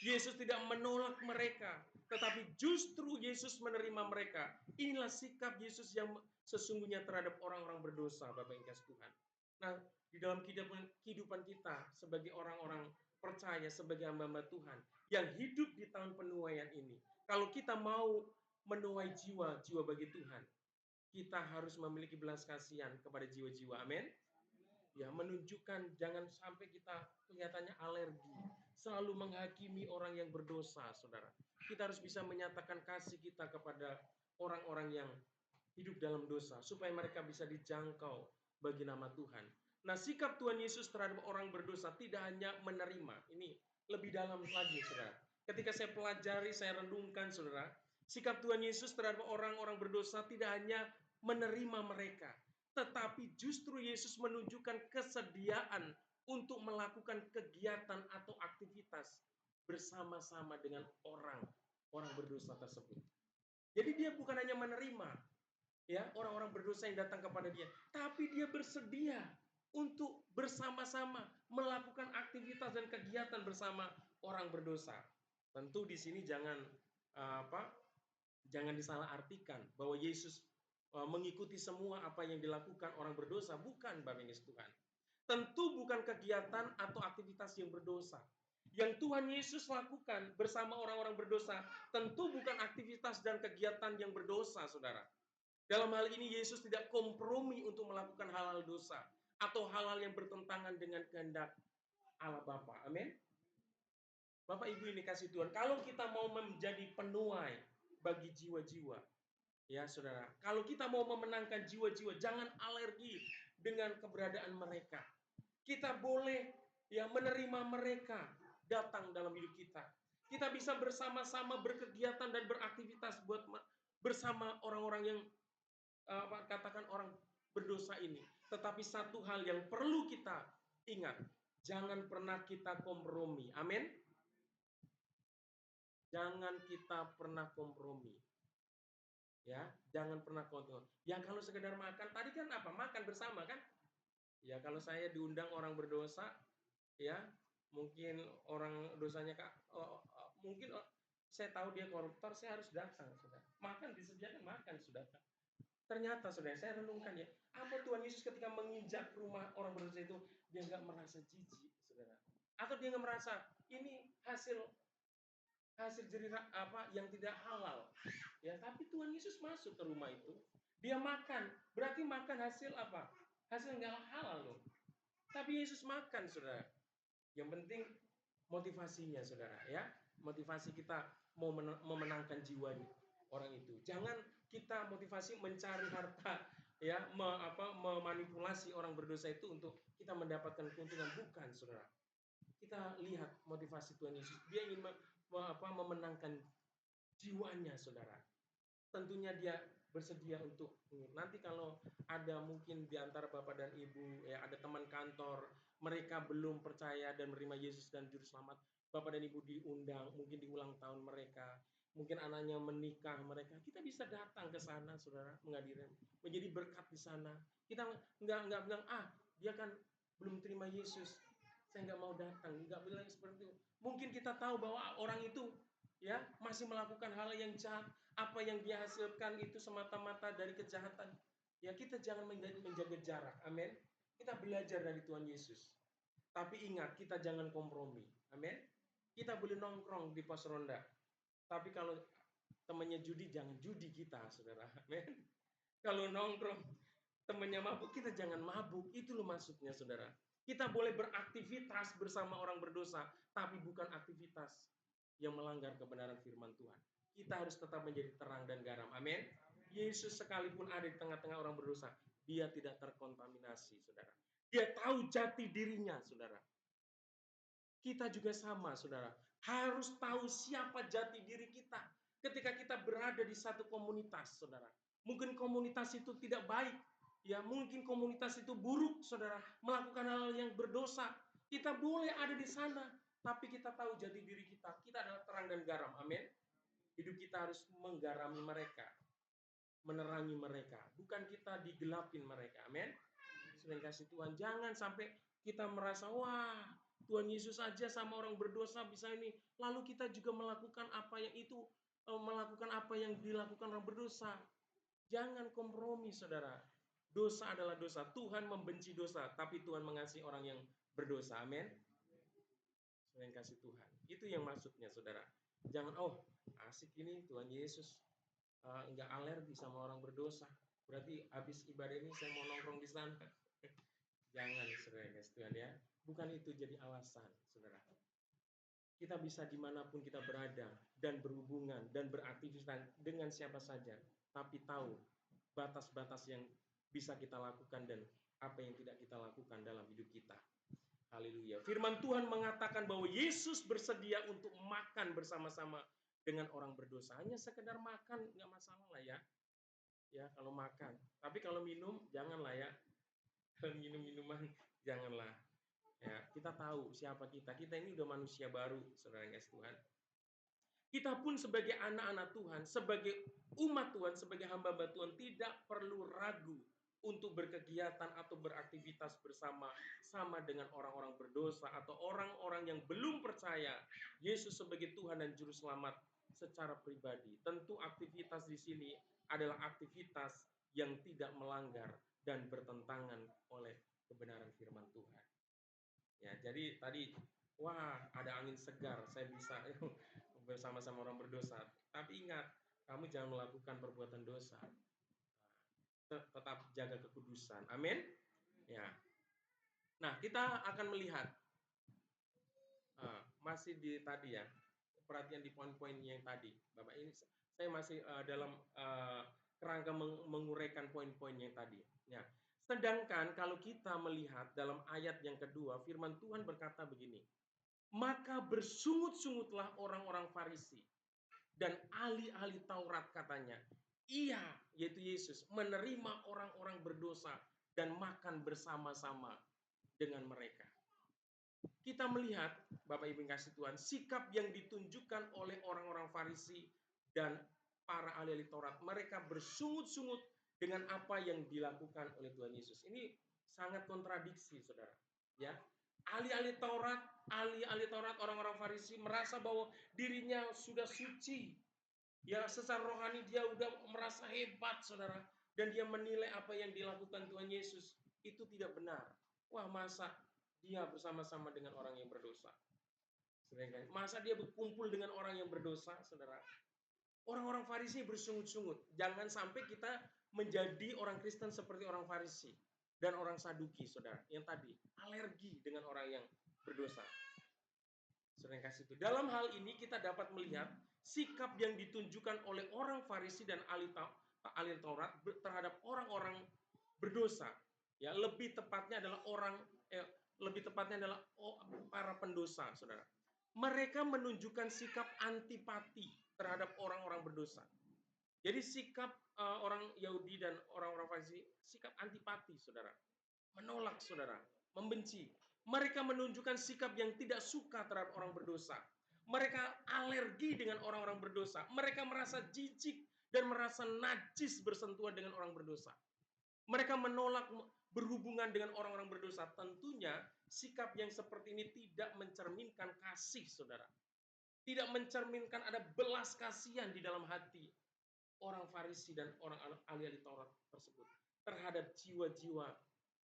[SPEAKER 3] Yesus tidak menolak mereka, tetapi justru Yesus menerima mereka. Inilah sikap Yesus yang sesungguhnya terhadap orang-orang berdosa, Bapak yang kasih Tuhan. Nah, di dalam kehidupan kita sebagai orang-orang percaya, sebagai hamba-hamba Tuhan yang hidup di tahun penuaian ini, kalau kita mau menuai jiwa-jiwa bagi Tuhan, kita harus memiliki belas kasihan kepada jiwa-jiwa. Amin. Ya, menunjukkan jangan sampai kita kelihatannya alergi, selalu menghakimi orang yang berdosa, saudara. Kita harus bisa menyatakan kasih kita kepada orang-orang yang hidup dalam dosa, supaya mereka bisa dijangkau bagi nama Tuhan. Nah, sikap Tuhan Yesus terhadap orang berdosa tidak hanya menerima, ini lebih dalam lagi, saudara. Ketika saya pelajari, saya renungkan, saudara, sikap Tuhan Yesus terhadap orang-orang berdosa tidak hanya menerima mereka, tetapi justru Yesus menunjukkan kesediaan untuk melakukan kegiatan atau aktivitas bersama-sama dengan orang berdosa tersebut. Jadi dia bukan hanya menerima, ya, orang-orang berdosa yang datang kepada dia, tapi dia bersedia untuk bersama-sama melakukan aktivitas dan kegiatan bersama orang berdosa. Tentu di sini jangan disalahartikan bahwa Yesus mengikuti semua apa yang dilakukan orang berdosa. Bukan, Bapak Ibu Tuhan. Tentu bukan kegiatan atau aktivitas yang berdosa. Yang Tuhan Yesus lakukan bersama orang-orang berdosa tentu bukan aktivitas dan kegiatan yang berdosa, saudara. Dalam hal ini Yesus tidak kompromi untuk melakukan hal-hal dosa atau hal-hal yang bertentangan dengan kehendak Allah Bapa. Amin. Bapak Ibu ini kasih Tuhan, kalau kita mau menjadi penuai bagi jiwa-jiwa, ya saudara, kalau kita mau memenangkan jiwa-jiwa, jangan alergi dengan keberadaan mereka. Kita boleh ya menerima mereka datang dalam hidup kita. Kita bisa bersama-sama berkegiatan dan beraktivitas bersama orang-orang yang katakan orang berdosa ini. Tetapi satu hal yang perlu kita ingat, jangan pernah kita kompromi. Amin. Jangan kita pernah kompromi. Ya, jangan pernah kompromi. Ya kalau sekedar makan, tadi kan apa? Makan bersama kan? Ya kalau saya diundang orang berdosa, ya mungkin orang dosanya mungkin saya tahu dia koruptor, saya harus datang, sudah. Makan disediakan makan, sudah. Ternyata saudara, saya renungkan ya, apa Tuhan Yesus ketika menginjak rumah orang berdosa itu, dia nggak merasa jijik, saudara, atau dia nggak merasa ini hasil jerih apa yang tidak halal, ya. Tapi Tuhan Yesus masuk ke rumah itu, dia makan, berarti makan hasil apa? Hasil nggak halal loh. Tapi Yesus makan, saudara. Yang penting motivasinya, saudara, ya. Motivasi kita mau memenangkan jiwanya orang itu. Jangan kita motivasi mencari harta, ya, memanipulasi orang berdosa itu untuk kita mendapatkan keuntungan, bukan, saudara. Kita lihat motivasi Tuhan Yesus. Dia ingin memenangkan jiwanya, saudara. Tentunya dia bersedia untuk nanti kalau ada mungkin di antara Bapak dan Ibu, ya, ada teman kantor, mereka belum percaya dan menerima Yesus dan Juru Selamat, Bapak dan Ibu diundang, mungkin di ulang tahun mereka, mungkin anaknya menikah mereka, kita bisa datang ke sana, saudara, menghadiri, menjadi berkat di sana. Kita nggak bilang, dia kan belum terima Yesus, saya nggak mau datang, nggak bilang seperti itu. Mungkin kita tahu bahwa orang itu, ya, masih melakukan hal yang jahat, apa yang dia hasilkan itu semata-mata dari kejahatan. Ya, kita jangan menjaga jarak. Amin. Kita belajar dari Tuhan Yesus. Tapi ingat, kita jangan kompromi. Amin. Kita boleh nongkrong di pos ronda. Tapi kalau temannya judi, jangan judi kita, saudara. Amin. Kalau nongkrong temannya mabuk, kita jangan mabuk. Itu loh maksudnya, saudara. Kita boleh beraktivitas bersama orang berdosa, tapi bukan aktivitas yang melanggar kebenaran firman Tuhan. Kita harus tetap menjadi terang dan garam. Amin. Yesus sekalipun ada di tengah-tengah orang berdosa, dia tidak terkontaminasi, saudara. Dia tahu jati dirinya, saudara. Kita juga sama, saudara. Harus tahu siapa jati diri kita ketika kita berada di satu komunitas, saudara. Mungkin komunitas itu tidak baik, ya, mungkin komunitas itu buruk, saudara, melakukan hal yang berdosa. Kita boleh ada di sana, tapi kita tahu jati diri kita. Kita adalah terang dan garam. Amin. Hidup kita harus menggarami mereka, menerangi mereka, bukan kita digelapin mereka. Amin. Sudah kasih Tuhan, jangan sampai kita merasa, wah, Tuhan Yesus aja sama orang berdosa bisa ini, lalu kita juga melakukan apa yang itu, melakukan apa yang dilakukan orang berdosa. Jangan kompromi, saudara. Dosa adalah dosa. Tuhan membenci dosa, tapi Tuhan mengasihi orang yang berdosa. Amin. Sudah kasih Tuhan. Itu yang maksudnya, saudara. Jangan, asik ini Tuhan Yesus nggak alergi sama orang berdosa, berarti habis ibadah ini saya mau nongkrong di sana. Jangan, saudara kasih Tuhan, ya. Bukan itu jadi alasan, saudara. Kita bisa dimanapun kita berada dan berhubungan dan beraktivitas dengan siapa saja, tapi tahu batas-batas yang bisa kita lakukan dan apa yang tidak kita lakukan dalam hidup kita. Haleluya. Firman Tuhan mengatakan bahwa Yesus bersedia untuk makan bersama-sama dengan orang berdosa. Hanya sekedar makan nggak masalah lah, ya. Ya, kalau makan. Tapi kalau minum janganlah, ya. Kalau minum minuman janganlah. Ya, kita tahu siapa kita. Kita ini udah manusia baru, saudara kasih Tuhan. Kita pun sebagai anak-anak Tuhan, sebagai umat Tuhan, sebagai hamba-hamba Tuhan, tidak perlu ragu untuk berkegiatan atau beraktivitas bersama dengan orang-orang berdosa atau orang-orang yang belum percaya Yesus sebagai Tuhan dan Juru Selamat secara pribadi. Tentu aktivitas di sini adalah aktivitas yang tidak melanggar dan bertentangan oleh kebenaran firman Tuhan. Ya, jadi tadi, wah, ada angin segar, saya bisa bersama-sama orang berdosa. Tapi ingat, kamu jangan melakukan perbuatan dosa. Tetap jaga kekudusan. Amin. Ya. Nah, kita akan melihat masih di tadi, ya, perhatian di poin-poin yang tadi, Bapak. Ini saya masih dalam kerangka menguraikan poin-poin yang tadi. Ya, Sedangkan kalau kita melihat dalam ayat yang kedua, firman Tuhan berkata begini, maka bersungut-sungutlah orang-orang Farisi dan ahli-ahli Taurat katanya. Ia, yaitu Yesus, menerima orang-orang berdosa dan makan bersama-sama dengan mereka. Kita melihat, Bapak Ibu yang kasih Tuhan, sikap yang ditunjukkan oleh orang-orang Farisi dan para ahli-ahli Taurat. Mereka bersungut-sungut dengan apa yang dilakukan oleh Tuhan Yesus. Ini sangat kontradiksi, saudara. Ya, ahli-ahli Taurat, orang-orang Farisi merasa bahwa dirinya sudah suci. Ya, secara rohani dia udah merasa hebat, saudara. Dan dia menilai apa yang dilakukan Tuhan Yesus itu tidak benar. Wah, masa dia bersama-sama dengan orang yang berdosa? Masa dia berkumpul dengan orang yang berdosa, saudara? Orang-orang Farisi bersungut-sungut. Jangan sampai kita menjadi orang Kristen seperti orang Farisi dan orang Saduki, saudara. Yang tadi, alergi dengan orang yang berdosa. Saudara yang kasih itu. Dalam hal ini kita dapat melihat sikap yang ditunjukkan oleh orang Farisi dan ahli Taurat terhadap orang-orang berdosa. Ya, lebih tepatnya adalah para pendosa, saudara. Mereka menunjukkan sikap antipati terhadap orang-orang berdosa. Jadi sikap orang Yahudi dan orang-orang Farisi, sikap antipati, saudara. Menolak, saudara. Membenci. Mereka menunjukkan sikap yang tidak suka terhadap orang berdosa. Mereka alergi dengan orang-orang berdosa. Mereka merasa jijik dan merasa najis bersentuhan dengan orang berdosa. Mereka menolak berhubungan dengan orang-orang berdosa. Tentunya sikap yang seperti ini tidak mencerminkan kasih, saudara. Tidak mencerminkan ada belas kasihan di dalam hati orang Farisi dan orang ahli Taurat tersebut terhadap jiwa-jiwa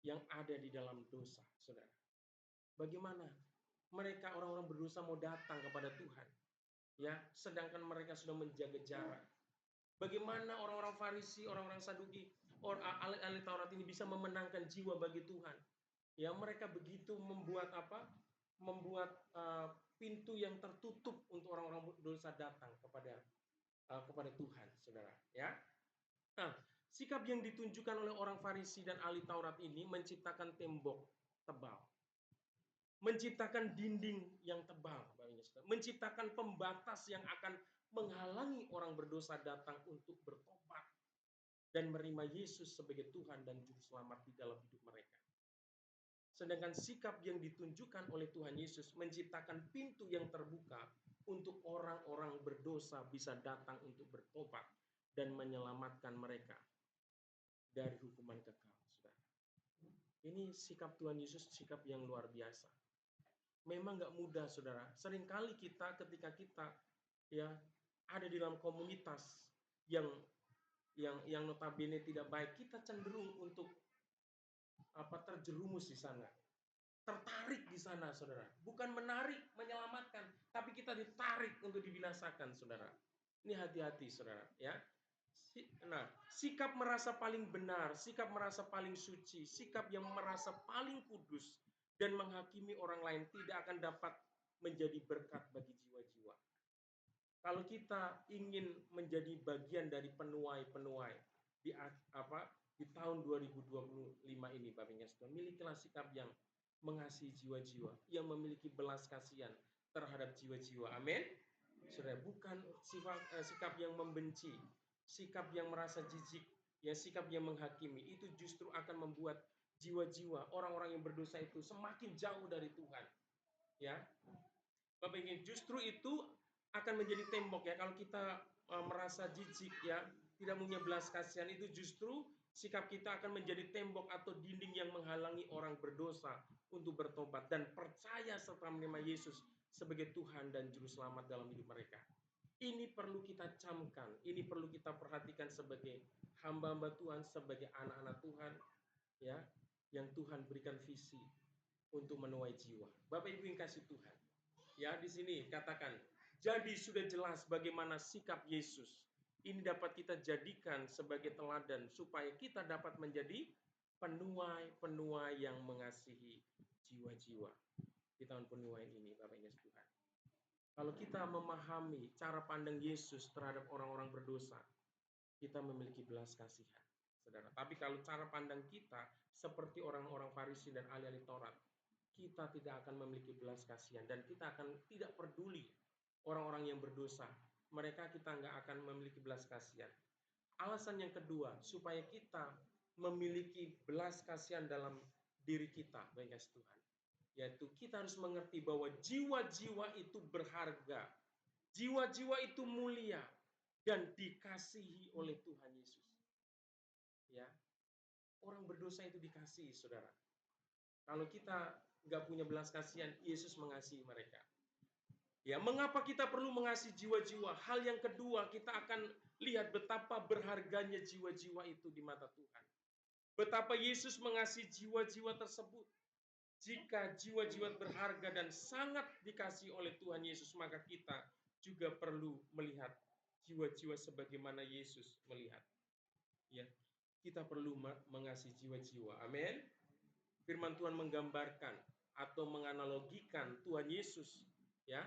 [SPEAKER 3] yang ada di dalam dosa, saudara. Bagaimana mereka orang-orang berdosa mau datang kepada Tuhan, ya, sedangkan mereka sudah menjaga jarak. Bagaimana orang-orang Farisi, orang-orang Saduki, ahli Taurat ini bisa memenangkan jiwa bagi Tuhan? Ya, mereka begitu membuat apa? Membuat pintu yang tertutup untuk orang-orang berdosa datang kepada Tuhan, saudara. Ya. Nah, sikap yang ditunjukkan oleh orang Farisi dan ahli Taurat ini menciptakan tembok tebal, menciptakan dinding yang tebal, menciptakan pembatas yang akan menghalangi orang berdosa datang untuk bertobat dan menerima Yesus sebagai Tuhan dan Juru Selamat di dalam hidup mereka. Sedangkan sikap yang ditunjukkan oleh Tuhan Yesus menciptakan pintu yang terbuka untuk orang-orang berdosa bisa datang untuk bertobat dan menyelamatkan mereka dari hukuman kekal, saudara. Ini sikap Tuhan Yesus, sikap yang luar biasa. Memang nggak mudah, saudara. Seringkali kita ketika kita ya ada di dalam komunitas yang notabene tidak baik, kita cenderung untuk terjerumus di sana, tertarik di sana, saudara. Bukan menarik, menyelamatkan, tapi kita ditarik untuk dibinasakan, saudara. Ini hati-hati, saudara, ya. Nah, sikap merasa paling benar, sikap merasa paling suci, sikap yang merasa paling kudus dan menghakimi orang lain tidak akan dapat menjadi berkat bagi jiwa-jiwa. Kalau kita ingin menjadi bagian dari penuai-penuai di tahun 2025 ini, Bapak Ibu Saudara, milikilah sikap yang mengasihi jiwa-jiwa, yang memiliki belas kasihan terhadap jiwa-jiwa. Amin. Saudara, bukan sikap yang membenci, sikap yang merasa jijik, ya, sikap yang menghakimi. Itu justru akan membuat jiwa-jiwa orang-orang yang berdosa itu semakin jauh dari Tuhan. Ya, Bapak ingin justru itu akan menjadi tembok, ya. Kalau kita merasa jijik, ya, tidak punya belas kasihan, itu justru sikap kita akan menjadi tembok atau dinding yang menghalangi orang berdosa untuk bertobat dan percaya serta menerima Yesus sebagai Tuhan dan Juru Selamat dalam hidup mereka. Ini perlu kita camkan, ini perlu kita perhatikan sebagai hamba-hamba Tuhan, sebagai anak-anak Tuhan, ya, yang Tuhan berikan visi untuk menuai jiwa. Bapak Ibu yang kasih Tuhan, ya, di sini katakan, jadi sudah jelas bagaimana sikap Yesus. Ini dapat kita jadikan sebagai teladan supaya kita dapat menjadi penuai-penuai yang mengasihi jiwa-jiwa di tahun penuaian ini, Bapak Ibu Tuhan. Kalau kita memahami cara pandang Yesus terhadap orang-orang berdosa, kita memiliki belas kasihan. saudara. Tapi kalau cara pandang kita seperti orang-orang Farisi dan ahli-ahli Taurat, kita tidak akan memiliki belas kasihan dan kita akan tidak peduli orang-orang yang berdosa. Mereka kita nggak akan memiliki belas kasihan. Alasan yang kedua, supaya kita memiliki belas kasihan dalam diri kita, baik kasih Tuhan, yaitu kita harus mengerti bahwa jiwa-jiwa itu berharga, jiwa-jiwa itu mulia dan dikasihi oleh Tuhan Yesus. Ya, orang berdosa itu dikasihi, saudara. Kalau kita nggak punya belas kasihan, Yesus mengasihi mereka. Ya, mengapa kita perlu mengasihi jiwa-jiwa? Hal yang kedua, kita akan lihat betapa berharganya jiwa-jiwa itu di mata Tuhan. Betapa Yesus mengasihi jiwa-jiwa tersebut. Jika jiwa-jiwa berharga dan sangat dikasihi oleh Tuhan Yesus, maka kita juga perlu melihat jiwa-jiwa sebagaimana Yesus melihat. Ya, kita perlu mengasihi jiwa-jiwa. Amin. Firman Tuhan menggambarkan atau menganalogikan Tuhan Yesus, ya.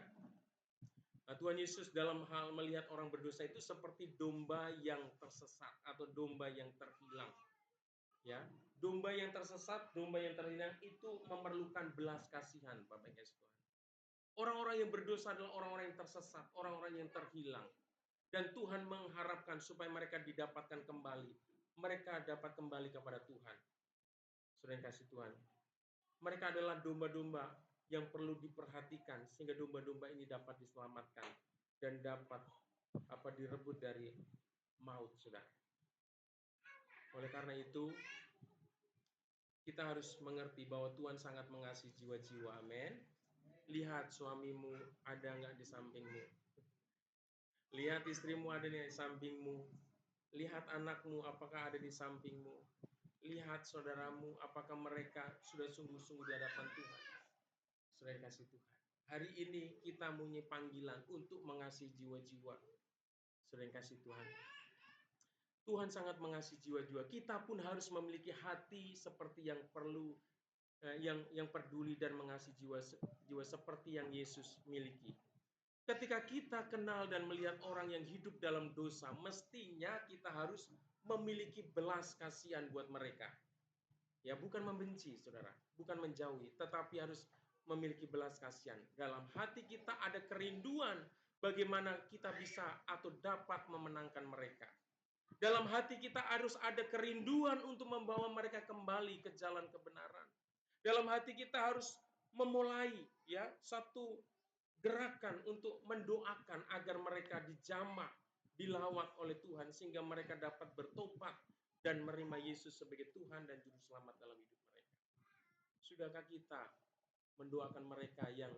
[SPEAKER 3] Nah, Tuhan Yesus dalam hal melihat orang berdosa itu seperti domba yang tersesat atau domba yang terhilang. Ya, domba yang tersesat, domba yang terhilang itu memerlukan belas kasihan, Bapak Ibu Tuhan. Orang-orang yang berdosa adalah orang-orang yang tersesat, orang-orang yang terhilang. Dan Tuhan mengharapkan supaya mereka didapatkan kembali. Mereka dapat kembali kepada Tuhan. Saudara yang kasih Tuhan. Mereka adalah domba-domba yang perlu diperhatikan sehingga domba-domba ini dapat diselamatkan dan dapat direbut dari maut, saudara. Oleh karena itu, kita harus mengerti bahwa Tuhan sangat mengasihi jiwa-jiwa. Amin. Lihat suamimu ada nggak di sampingmu. Lihat istrimu ada di sampingmu. Lihat anakmu apakah ada di sampingmu. Lihat saudaramu apakah mereka sudah sungguh-sungguh di hadapan Tuhan. Saudara kasih Tuhan. Hari ini kita punya panggilan untuk mengasihi jiwa-jiwa. Saudara kasih Tuhan. Tuhan sangat mengasihi jiwa-jiwa. Kita pun harus memiliki hati seperti yang perlu, yang peduli dan mengasihi jiwa seperti yang Yesus miliki. Ketika kita kenal dan melihat orang yang hidup dalam dosa, mestinya kita harus memiliki belas kasihan buat mereka. Ya, bukan membenci, saudara, bukan menjauhi, tetapi harus memiliki belas kasihan. Dalam hati kita ada kerinduan bagaimana kita bisa atau dapat memenangkan mereka. Dalam hati kita harus ada kerinduan untuk membawa mereka kembali ke jalan kebenaran. Dalam hati kita harus memulai satu gerakan untuk mendoakan agar mereka dijamah, dilawat oleh Tuhan sehingga mereka dapat bertobat dan menerima Yesus sebagai Tuhan dan Juru Selamat dalam hidup mereka. Sudahkah kita mendoakan mereka yang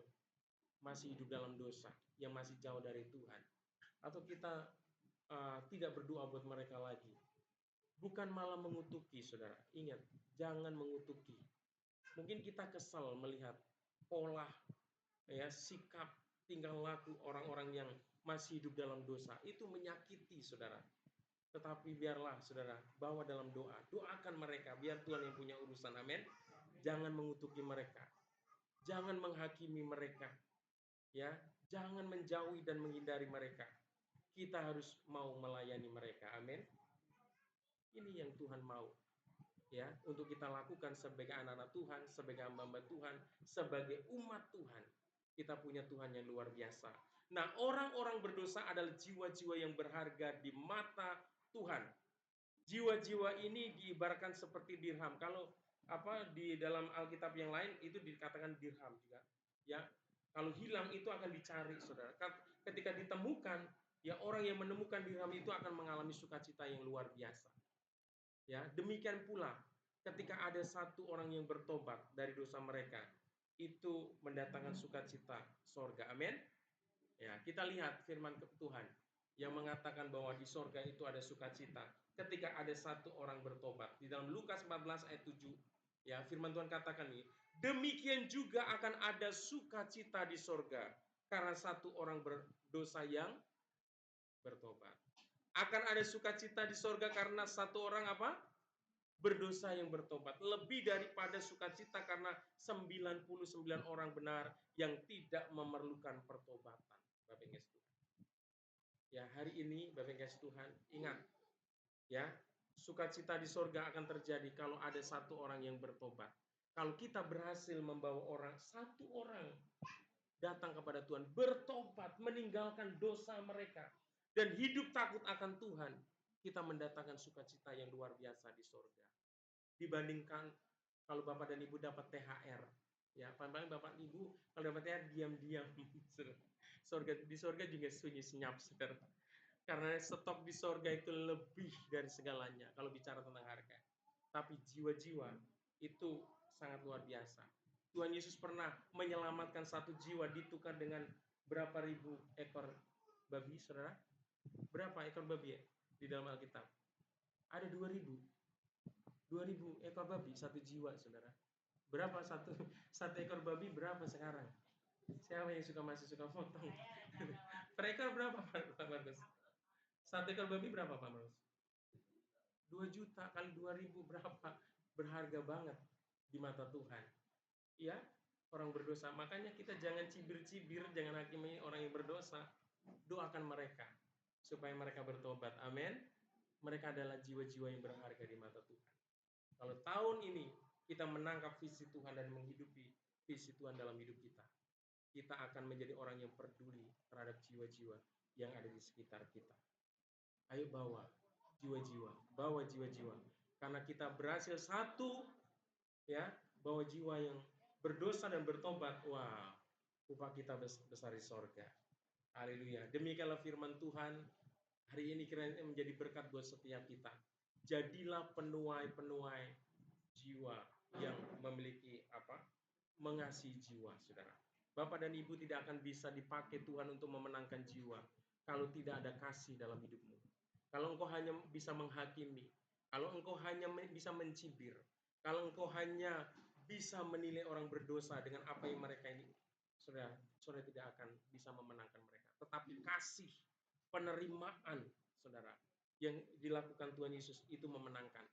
[SPEAKER 3] masih hidup dalam dosa, yang masih jauh dari Tuhan? Atau kita tidak berdoa buat mereka lagi? Bukan malah mengutuki, saudara. Ingat, jangan mengutuki. Mungkin kita kesal melihat pola, sikap, tingkah laku orang-orang yang masih hidup dalam dosa. Itu menyakiti, saudara. Tetapi biarlah, saudara, bawa dalam doa. Doakan mereka, biar Tuhan yang punya urusan. Amin. Jangan mengutuki mereka. Jangan menghakimi mereka. Ya, jangan menjauhi dan menghindari mereka. Kita harus mau melayani mereka. Amin. Ini yang Tuhan mau. Ya, untuk kita lakukan sebagai anak-anak Tuhan, sebagai hamba-hamba Tuhan, sebagai umat Tuhan. Kita punya Tuhan yang luar biasa. Nah, orang-orang berdosa adalah jiwa-jiwa yang berharga di mata Tuhan. Jiwa-jiwa ini diibaratkan seperti dirham. Kalau di dalam Alkitab yang lain itu dikatakan dirham juga. Ya, kalau hilang itu akan dicari, saudara. Ketika ditemukan, ya orang yang menemukan dirham itu akan mengalami sukacita yang luar biasa. Ya, demikian pula ketika ada satu orang yang bertobat dari dosa mereka, itu mendatangkan sukacita sorga. Amin. Ya, kita lihat firman Tuhan yang mengatakan bahwa di sorga itu ada sukacita ketika ada satu orang bertobat. Di dalam Lukas 14 ayat 7, ya, firman Tuhan katakan ini, demikian juga akan ada sukacita di sorga karena satu orang berdosa yang bertobat. Akan ada sukacita di sorga karena satu orang berdosa yang bertobat. Lebih daripada sukacita karena 99 orang benar yang tidak memerlukan pertobatan. Bapak Ibu Tuhan. Ya, hari ini Bapak Ibu Tuhan, ingat, ya, Sukacita di sorga akan terjadi kalau ada satu orang yang bertobat. Kalau kita berhasil membawa satu orang datang kepada Tuhan, bertobat, meninggalkan dosa mereka, dan hidup takut akan Tuhan, kita mendatangkan sukacita yang luar biasa di sorga. Dibandingkan kalau Bapak dan Ibu dapat THR, ya paling Bapak Ibu kalau dapat THR diam-diam, di sorga juga sunyi senyap, saudara. Karena stok di sorga itu lebih dari segalanya kalau bicara tentang harga. Tapi jiwa-jiwa itu sangat luar biasa. Tuhan Yesus pernah menyelamatkan satu jiwa ditukar dengan berapa ribu ekor babi, saudara? Berapa ekor babi ya di dalam Alkitab? Ada 2000 ekor babi, satu jiwa, saudara. Berapa satu ekor babi berapa sekarang? Siapa yang masih suka potong? Per ekor berapa, Pak Markus? Satu ekor babi berapa, Pak Markus? 2 juta kali 2000 berapa? Berharga banget di mata Tuhan. Ya, orang berdosa. Makanya kita jangan cibir-cibir, jangan hakimi orang yang berdosa. Doakan mereka supaya mereka bertobat. Amin. Mereka adalah jiwa-jiwa yang berharga di mata Tuhan. Kalau tahun ini kita menangkap visi Tuhan dan menghidupi visi Tuhan dalam hidup kita, kita akan menjadi orang yang peduli terhadap jiwa-jiwa yang ada di sekitar kita. Ayo bawa jiwa-jiwa. Karena kita berhasil satu, ya, bawa jiwa yang berdosa dan bertobat. Wah, upah kita besar di sorga. Haleluya. Demikianlah firman Tuhan. Hari ini kiranya menjadi berkat buat setiap kita. Jadilah penuai-penuai jiwa yang memiliki mengasihi jiwa, saudara. Bapak dan Ibu tidak akan bisa dipakai Tuhan untuk memenangkan jiwa kalau tidak ada kasih dalam hidupmu. Kalau engkau hanya bisa menghakimi, kalau engkau hanya bisa mencibir, kalau engkau hanya bisa menilai orang berdosa dengan apa yang mereka ini, saudara tidak akan bisa memenangkan mereka. Tetapi kasih, penerimaan, saudara, yang dilakukan Tuhan Yesus itu memenangkan.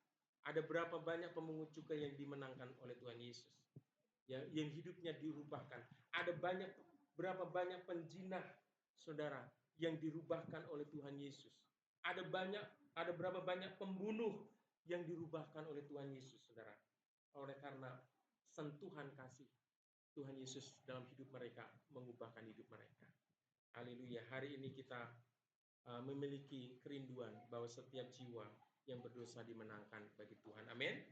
[SPEAKER 3] Ada berapa banyak pemungut cukai yang dimenangkan oleh Tuhan Yesus, ya, yang hidupnya dirubahkan. Ada berapa banyak penjinah, saudara, yang dirubahkan oleh Tuhan Yesus. Ada berapa banyak pembunuh yang dirubahkan oleh Tuhan Yesus, saudara. Oleh karena sentuhan kasih Tuhan Yesus dalam hidup mereka, mengubahkan hidup mereka. Haleluya. Hari ini kita memiliki kerinduan bahwa setiap jiwa yang berdosa dimenangkan bagi Tuhan. Amin.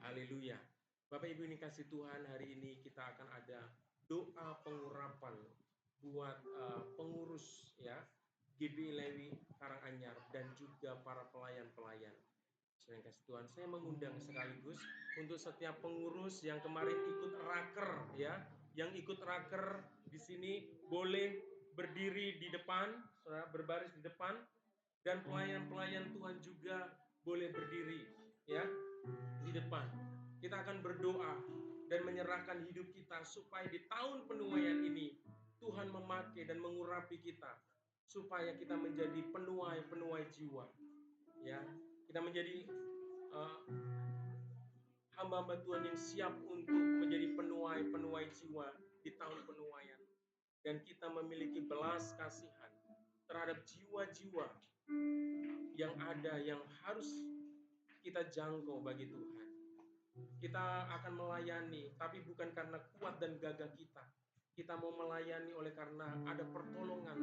[SPEAKER 3] Haleluya. Bapak Ibu ini kasih Tuhan, hari ini kita akan ada doa pengurapan buat pengurus, ya, GBI Lewi Karanganyar dan juga para pelayan-pelayan. Saya kasih Tuhan, saya mengundang sekaligus untuk setiap pengurus yang kemarin ikut raker, ya, yang ikut raker di sini boleh berdiri di depan, saudara, berbaris di depan, dan pelayan-pelayan Tuhan juga boleh berdiri, ya, di depan. Kita akan berdoa dan menyerahkan hidup kita supaya di tahun penuaian ini Tuhan memakai dan mengurapi kita supaya kita menjadi penuai jiwa, ya. Kita menjadi hamba-hamba Tuhan yang siap untuk menjadi penuai jiwa di tahun penuaian, dan kita memiliki belas kasihan terhadap jiwa-jiwa yang ada yang harus kita jangkau bagi Tuhan. Kita akan melayani, tapi bukan karena kuat dan gagah kita. Kita mau melayani oleh karena ada pertolongan.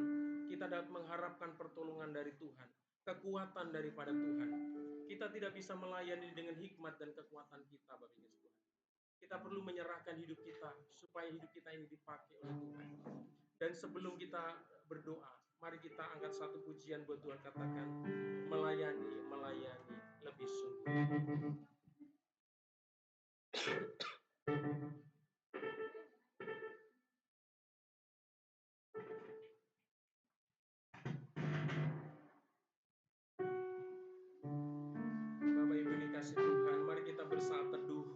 [SPEAKER 3] Kita dapat mengharapkan pertolongan dari Tuhan, kekuatan daripada Tuhan. Kita tidak bisa melayani dengan hikmat dan kekuatan kita, Bapak Ibu Tuhan. Kita perlu menyerahkan hidup kita supaya hidup kita ini dipakai oleh Tuhan. Dan sebelum kita berdoa, mari kita angkat satu pujian buat Tuhan, katakan melayani lebih sungguh. Bapak Ibu dikasih Tuhan, mari kita bersaat teduh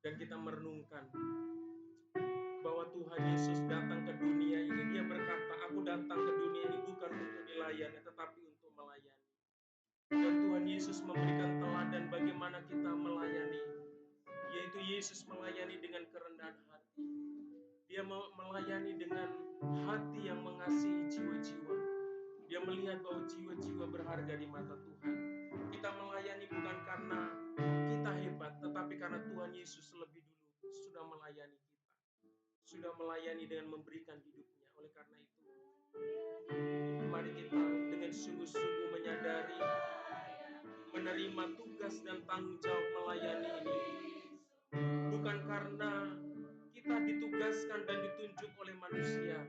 [SPEAKER 3] dan kita merenungkan bahwa Tuhan Yesus datang ke dunia ini. Dia berkata, aku datang ke dunia ini bukan untuk dilayani, tetapi untuk melayani. Dan Tuhan Yesus memberikan teladan bagaimana kita melayani, yaitu Yesus melayani dengan kerendahan hati. Dia melayani dengan hati yang mengasihi jiwa-jiwa. Dia melihat bahwa jiwa-jiwa berharga di mata Tuhan. Kita kita melayani bukan karena kita hebat, tetapi karena Tuhan Yesus lebih dulu sudah melayani kita, sudah melayani dengan memberikan hidupnya. Oleh karena itu, mari kita dengan sungguh-sungguh menyadari, menerima tugas dan tanggung jawab melayani ini bukan karena kita ditugaskan dan ditunjuk oleh manusia,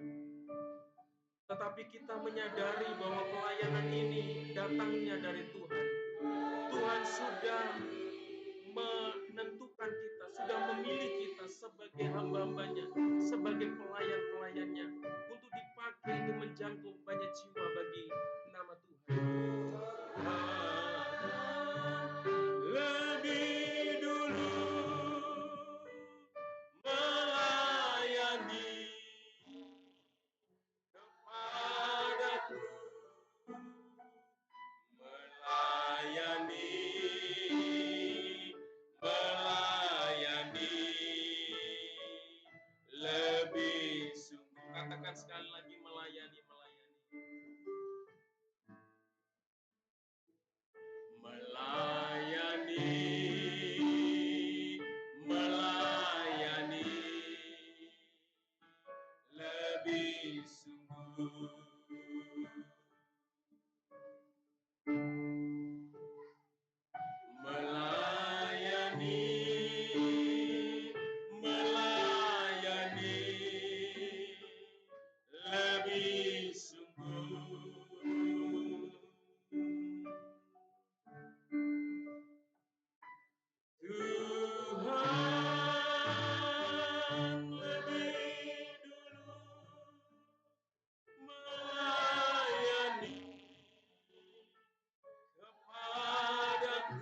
[SPEAKER 3] tetapi kita menyadari bahwa pelayanan ini datangnya dari Tuhan. Tuhan sudah menentukan kita, sudah memilih kita sebagai hamba-hambanya, sebagai pelayan-pelayannya, untuk dipakai untuk menjangkau banyak jiwa bagi nama Tuhan. Lebih dulu melayani kepadaku, melayani lebih sungguh. Katakan sekali lagi, melayani. Melayani lebih sungguh. Melayani lebih sungguh. Tuhan lebih dulu melayani kepadaku,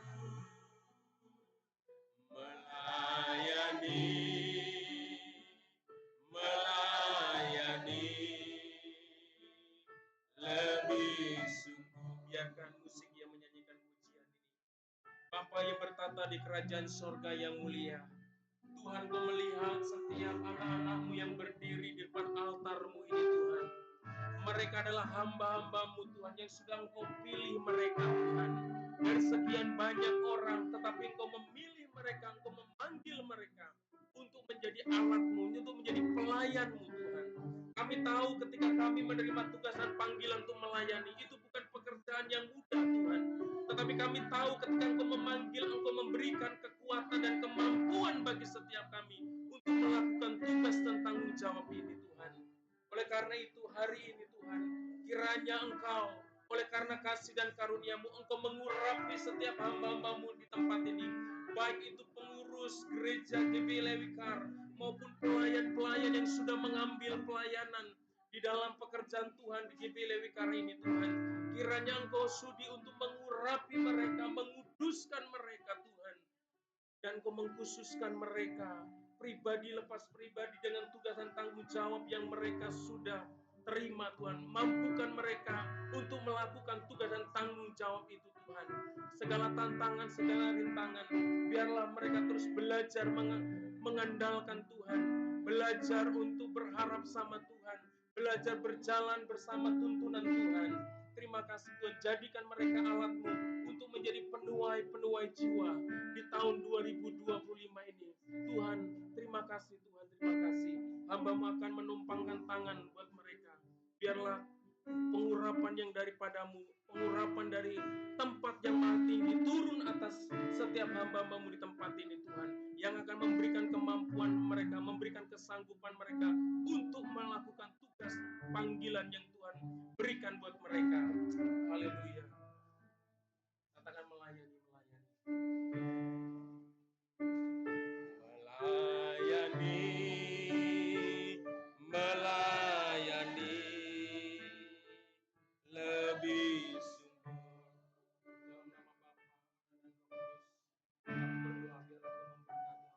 [SPEAKER 3] melayani lebih sungguh. Biarkan musik yang menyanyikan pujian ini. Bapa yang bertata di kerajaan sorga yang mulia, Tuhan, Kau melihat setiap anak-anak-Mu yang berdiri di depan altar-Mu ini, Tuhan. Mereka adalah hamba-hamba-Mu, Tuhan, yang sudah Engkau pilih mereka, Tuhan. Dari sekian banyak orang, tetapi Engkau memilih mereka, Engkau memanggil mereka untuk menjadi alat-Mu, untuk menjadi pelayan-Mu, Tuhan. Kami tahu ketika kami menerima tugas dan panggilan untuk melayani, itu bukan pekerjaan yang mudah, Tuhan. Tetapi kami tahu ketika Engkau memanggil, Engkau memberikan kekuatan dan kemampuan bagi setiap kami untuk melakukan tugas dan tanggung jawab ini, Tuhan. Oleh karena itu, hari ini, Tuhan, kiranya Engkau, oleh karena kasih dan karunia-Mu, Engkau mengurapi setiap hamba-hamba-Mu di tempat ini. Baik itu pengurus gereja GBI Lewikar, maupun pelayan-pelayan yang sudah mengambil pelayanan di dalam pekerjaan Tuhan di GBI Lewikar ini, Tuhan. Kiranya Engkau sudi untuk mengurapi mereka, menguduskan mereka, Tuhan. Dan Engkau mengkhususkan mereka, pribadi lepas pribadi, dengan tugas dan tanggung jawab yang mereka sudah terima, Tuhan. Mampukan mereka untuk melakukan tugas dan tanggung jawab itu, Tuhan. Segala tantangan, segala rintangan, biarlah mereka terus belajar mengandalkan Tuhan, belajar untuk berharap sama Tuhan, belajar berjalan bersama tuntunan Tuhan. Terima kasih, Tuhan, jadikan mereka alat-Mu untuk menjadi penuai jiwa di tahun 2025 ini. Tuhan, terima kasih, Tuhan, terima kasih. Hamba-Mu akan menumpangkan tangan buat mereka. Biarlah pengurapan yang daripada-Mu, pengurapan dari tempat yang maha tinggi turun atas setiap hamba-hamba-Mu di tempat ini, Tuhan, yang akan memberikan kemampuan mereka, memberikan kesanggupan mereka untuk melakukan tugas panggilan yang Tuhan berikan buat mereka. Haleluya. Katakan melayani. Melayani lebih sungguh. Dalam nama Bapa dan Roh Kudus, kami berdoa biarlah Tuhan memberkati.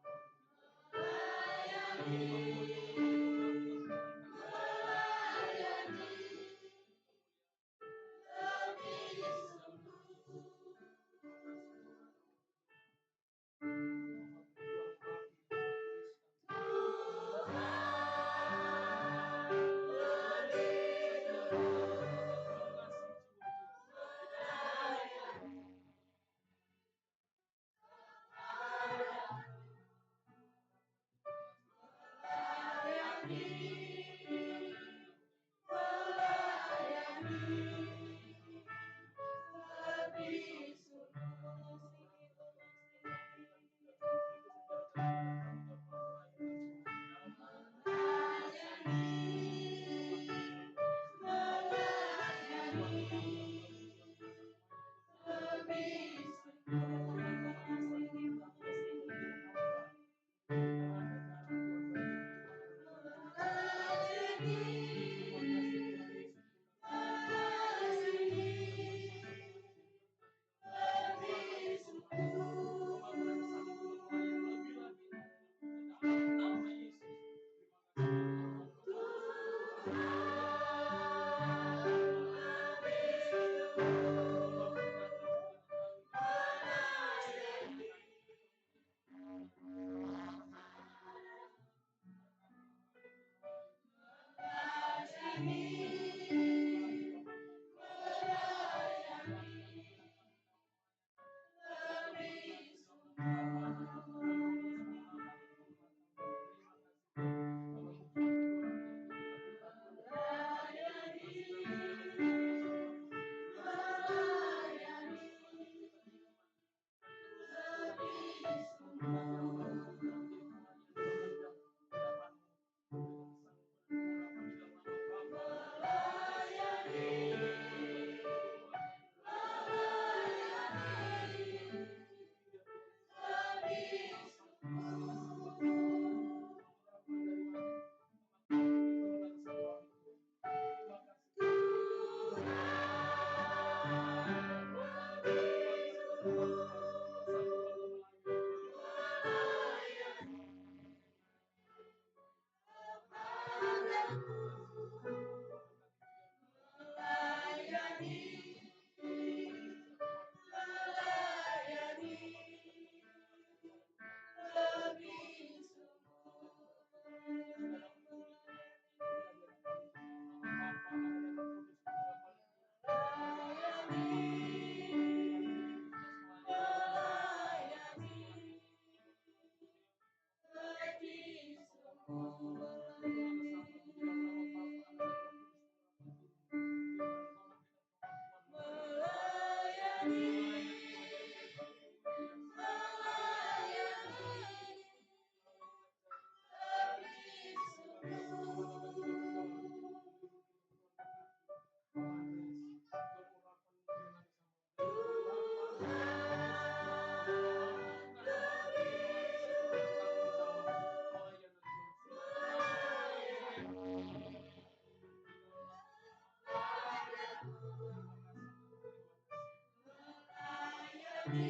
[SPEAKER 3] Terima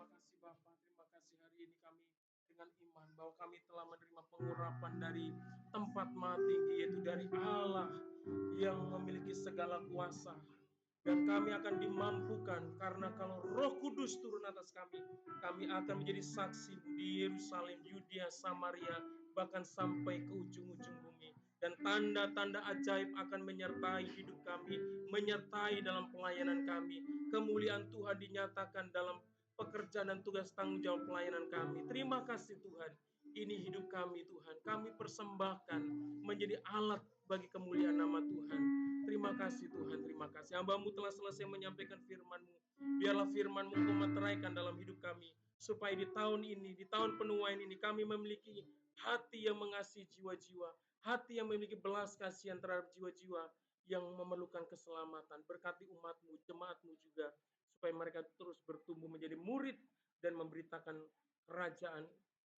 [SPEAKER 3] kasih Bapak, terima kasih hari ini kami dengan iman bahwa kami telah menerima pengurapan dari tempat maha tinggi, yaitu dari Allah yang memiliki segala kuasa. Dan kami akan dimampukan karena kalau Roh Kudus turun atas kami akan menjadi saksi di Yerusalem, Yudea, Samaria, bahkan sampai ke ujung-ujung bumi. Dan tanda-tanda ajaib akan menyertai hidup kami, menyertai dalam pelayanan kami. Kemuliaan Tuhan dinyatakan dalam pekerjaan dan tugas tanggung jawab pelayanan kami. Terima kasih Tuhan. Ini hidup kami Tuhan. Kami persembahkan menjadi alat bagi kemuliaan nama Tuhan. Terima kasih Tuhan, terima kasih. Hamba-Mu telah selesai menyampaikan firman-Mu. Biarlah firman-Mu Engkau meteraikan dalam hidup kami. Supaya di tahun ini, di tahun penuaian ini, kami memiliki hati yang mengasihi jiwa-jiwa. Hati yang memiliki belas kasihan terhadap jiwa-jiwa yang memerlukan keselamatan. Berkati umat-Mu, jemaat-Mu juga. Supaya mereka terus bertumbuh menjadi murid dan memberitakan kerajaan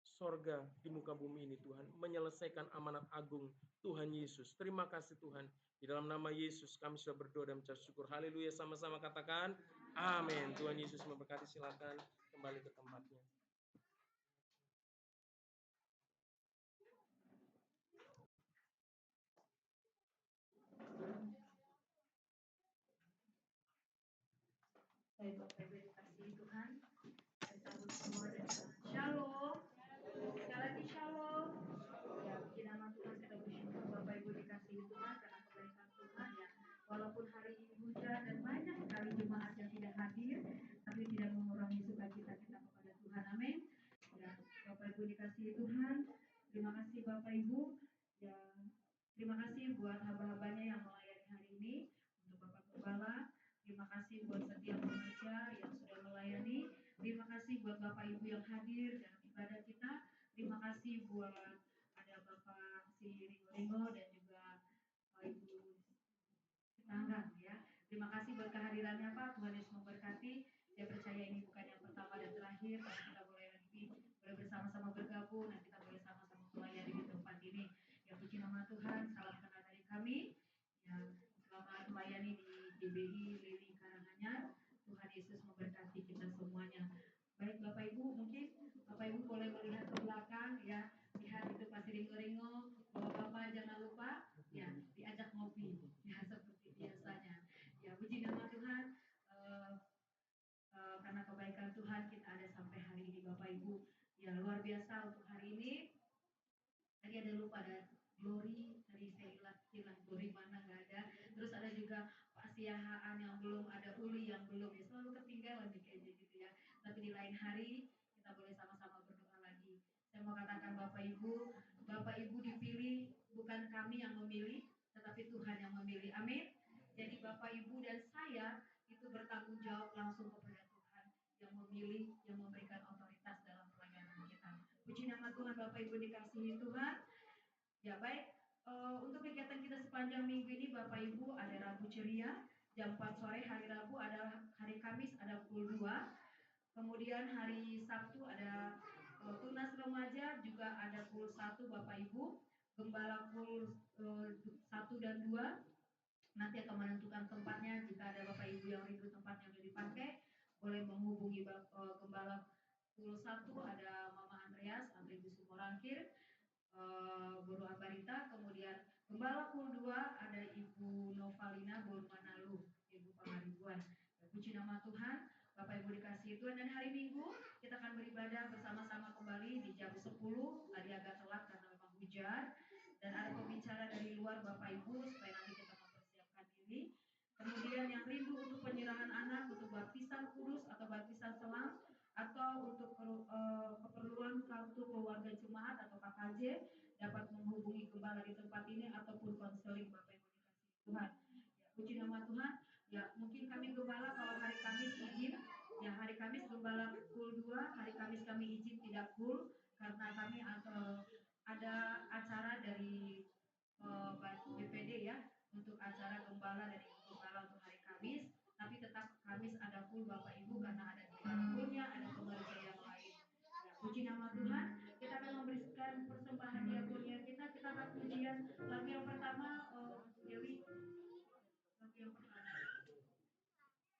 [SPEAKER 3] sorga di muka bumi ini Tuhan. Menyelesaikan amanat agung Tuhan Yesus. Terima kasih Tuhan. Di dalam nama Yesus kami sudah berdoa dan mengucap syukur. Haleluya, sama-sama katakan amin. Tuhan Yesus memberkati, silakan kembali ke tempatnya.
[SPEAKER 1] Baik, Bapak Ibu dikasihi Tuhan, kita semua dengan shalom. Sekali lagi shalom. Ya, puji nama Tuhan, kita bersyukur Bapak Ibu dikasihi Tuhan karena kebaikan Tuhan ya. Walaupun hari ini hujan dan banyak sekali jemaat yang tidak hadir, tapi tidak mengurangi sukacita kita kepada Tuhan. Amin. Ya, Bapak Ibu dikasihi Tuhan, terima kasih Bapak Ibu. Ya, terima kasih buat hamba-hambanya yang melayani hari ini, untuk Bapak Gembala. Terima kasih buat setiap pekerja yang sudah melayani. Terima kasih buat Bapak Ibu yang hadir dalam ibadah kita. Terima kasih buat ada Bapak si Ringo dan juga Ibu Tanggang ya. Terima kasih buat kehadirannya Pak. Tuhan Yesus memberkati. Saya percaya ini bukan yang pertama dan terakhir, tapi kita boleh lagi boleh bersama-sama bergabung dan kita boleh sama-sama melayani di tempat ini. Ya, puji nama Tuhan. Salam kenal dari kami. Ya, selamat melayani di GBI Lili Karanganyar. Tuhan Yesus memberkati kita semuanya. Baik Bapak Ibu, mungkin Bapak Ibu boleh melihat ke belakang ya. Lihat itu pasti ringo-ringo. Bapak jangan lupa ya diajak ngopi ya seperti biasanya. Ya, puji nama Tuhan. Karena kebaikan Tuhan kita ada sampai hari ini Bapak Ibu. Ya, luar biasa untuk hari ini. Tadi ada lupa ada Glory, tadi saya hilang Glory mana nggak ada. Terus ada juga Pak Siahaan yang belum, ada Uli yang belum, ya selalu ketinggalan nih kayaknya gitu ya. Tapi di lain hari kita boleh sama-sama berdoa lagi. Saya mau katakan Bapak Ibu dipilih bukan kami yang memilih, tetapi Tuhan yang memilih. Amin. Jadi Bapak Ibu dan saya itu bertanggung jawab langsung kepada Tuhan yang memilih, yang memberikan otoritas dalam pelayanan kita. Puji nama Tuhan. Bapak Ibu dikasihi Tuhan. Ya baik, untuk kegiatan kita sepanjang minggu ini Bapak Ibu ada Rabu Ceria jam 4 sore, hari Rabu adalah hari Kamis ada pukul 2. Kemudian hari Sabtu ada tunas remaja juga ada pukul 1 Bapak Ibu. Gembala pukul 1 dan 2. Nanti akan menentukan tempatnya. Jika ada Bapak Ibu yang rindu tempatnya sudah dipakai, boleh menghubungi Gembala pukul 1 ada Mama Andreas, Andre Busumo Rangkir, Guru Ambarita. Kemudian Gembala pukul 2 ada Ibu Novalina Bolmanalu, Ibu Pangaribuan. Puji nama Tuhan. Bapak Ibu dikasihi Tuhan, dan hari Minggu kita akan beribadah bersama-sama kembali di jam 10. Tadi agak telat karena memang hujan dan ada pembicara dari luar Bapak Ibu supaya nanti kita mempersiapkan diri. Kemudian yang rindu untuk penyerahan anak, untuk baptisan kudus atau baptisan selang, atau untuk keperluan kartu keluarga jemaat atau KKJ, dapat menghubungi gembala di tempat ini ataupun konseling Bapak Ibu dikasihi Tuhan. Ya, puji nama Tuhan. Ya, mungkin kami gembala kalau hari Kamis izin, ya hari Kamis gembala pukul 2, hari Kamis kami izin tidak full karena kami ada acara dari BPD ya, untuk acara gembala dan ibu gembala untuk hari Kamis, tapi tetap Kamis ada full Bapak Ibu karena ada diakonnya, ada pemerintah yang lain. Ya, puji nama Tuhan, kita akan memberikan persembahan diakonia kita akan pujian lagu yang pertama, Dewi, lagu yang pertama.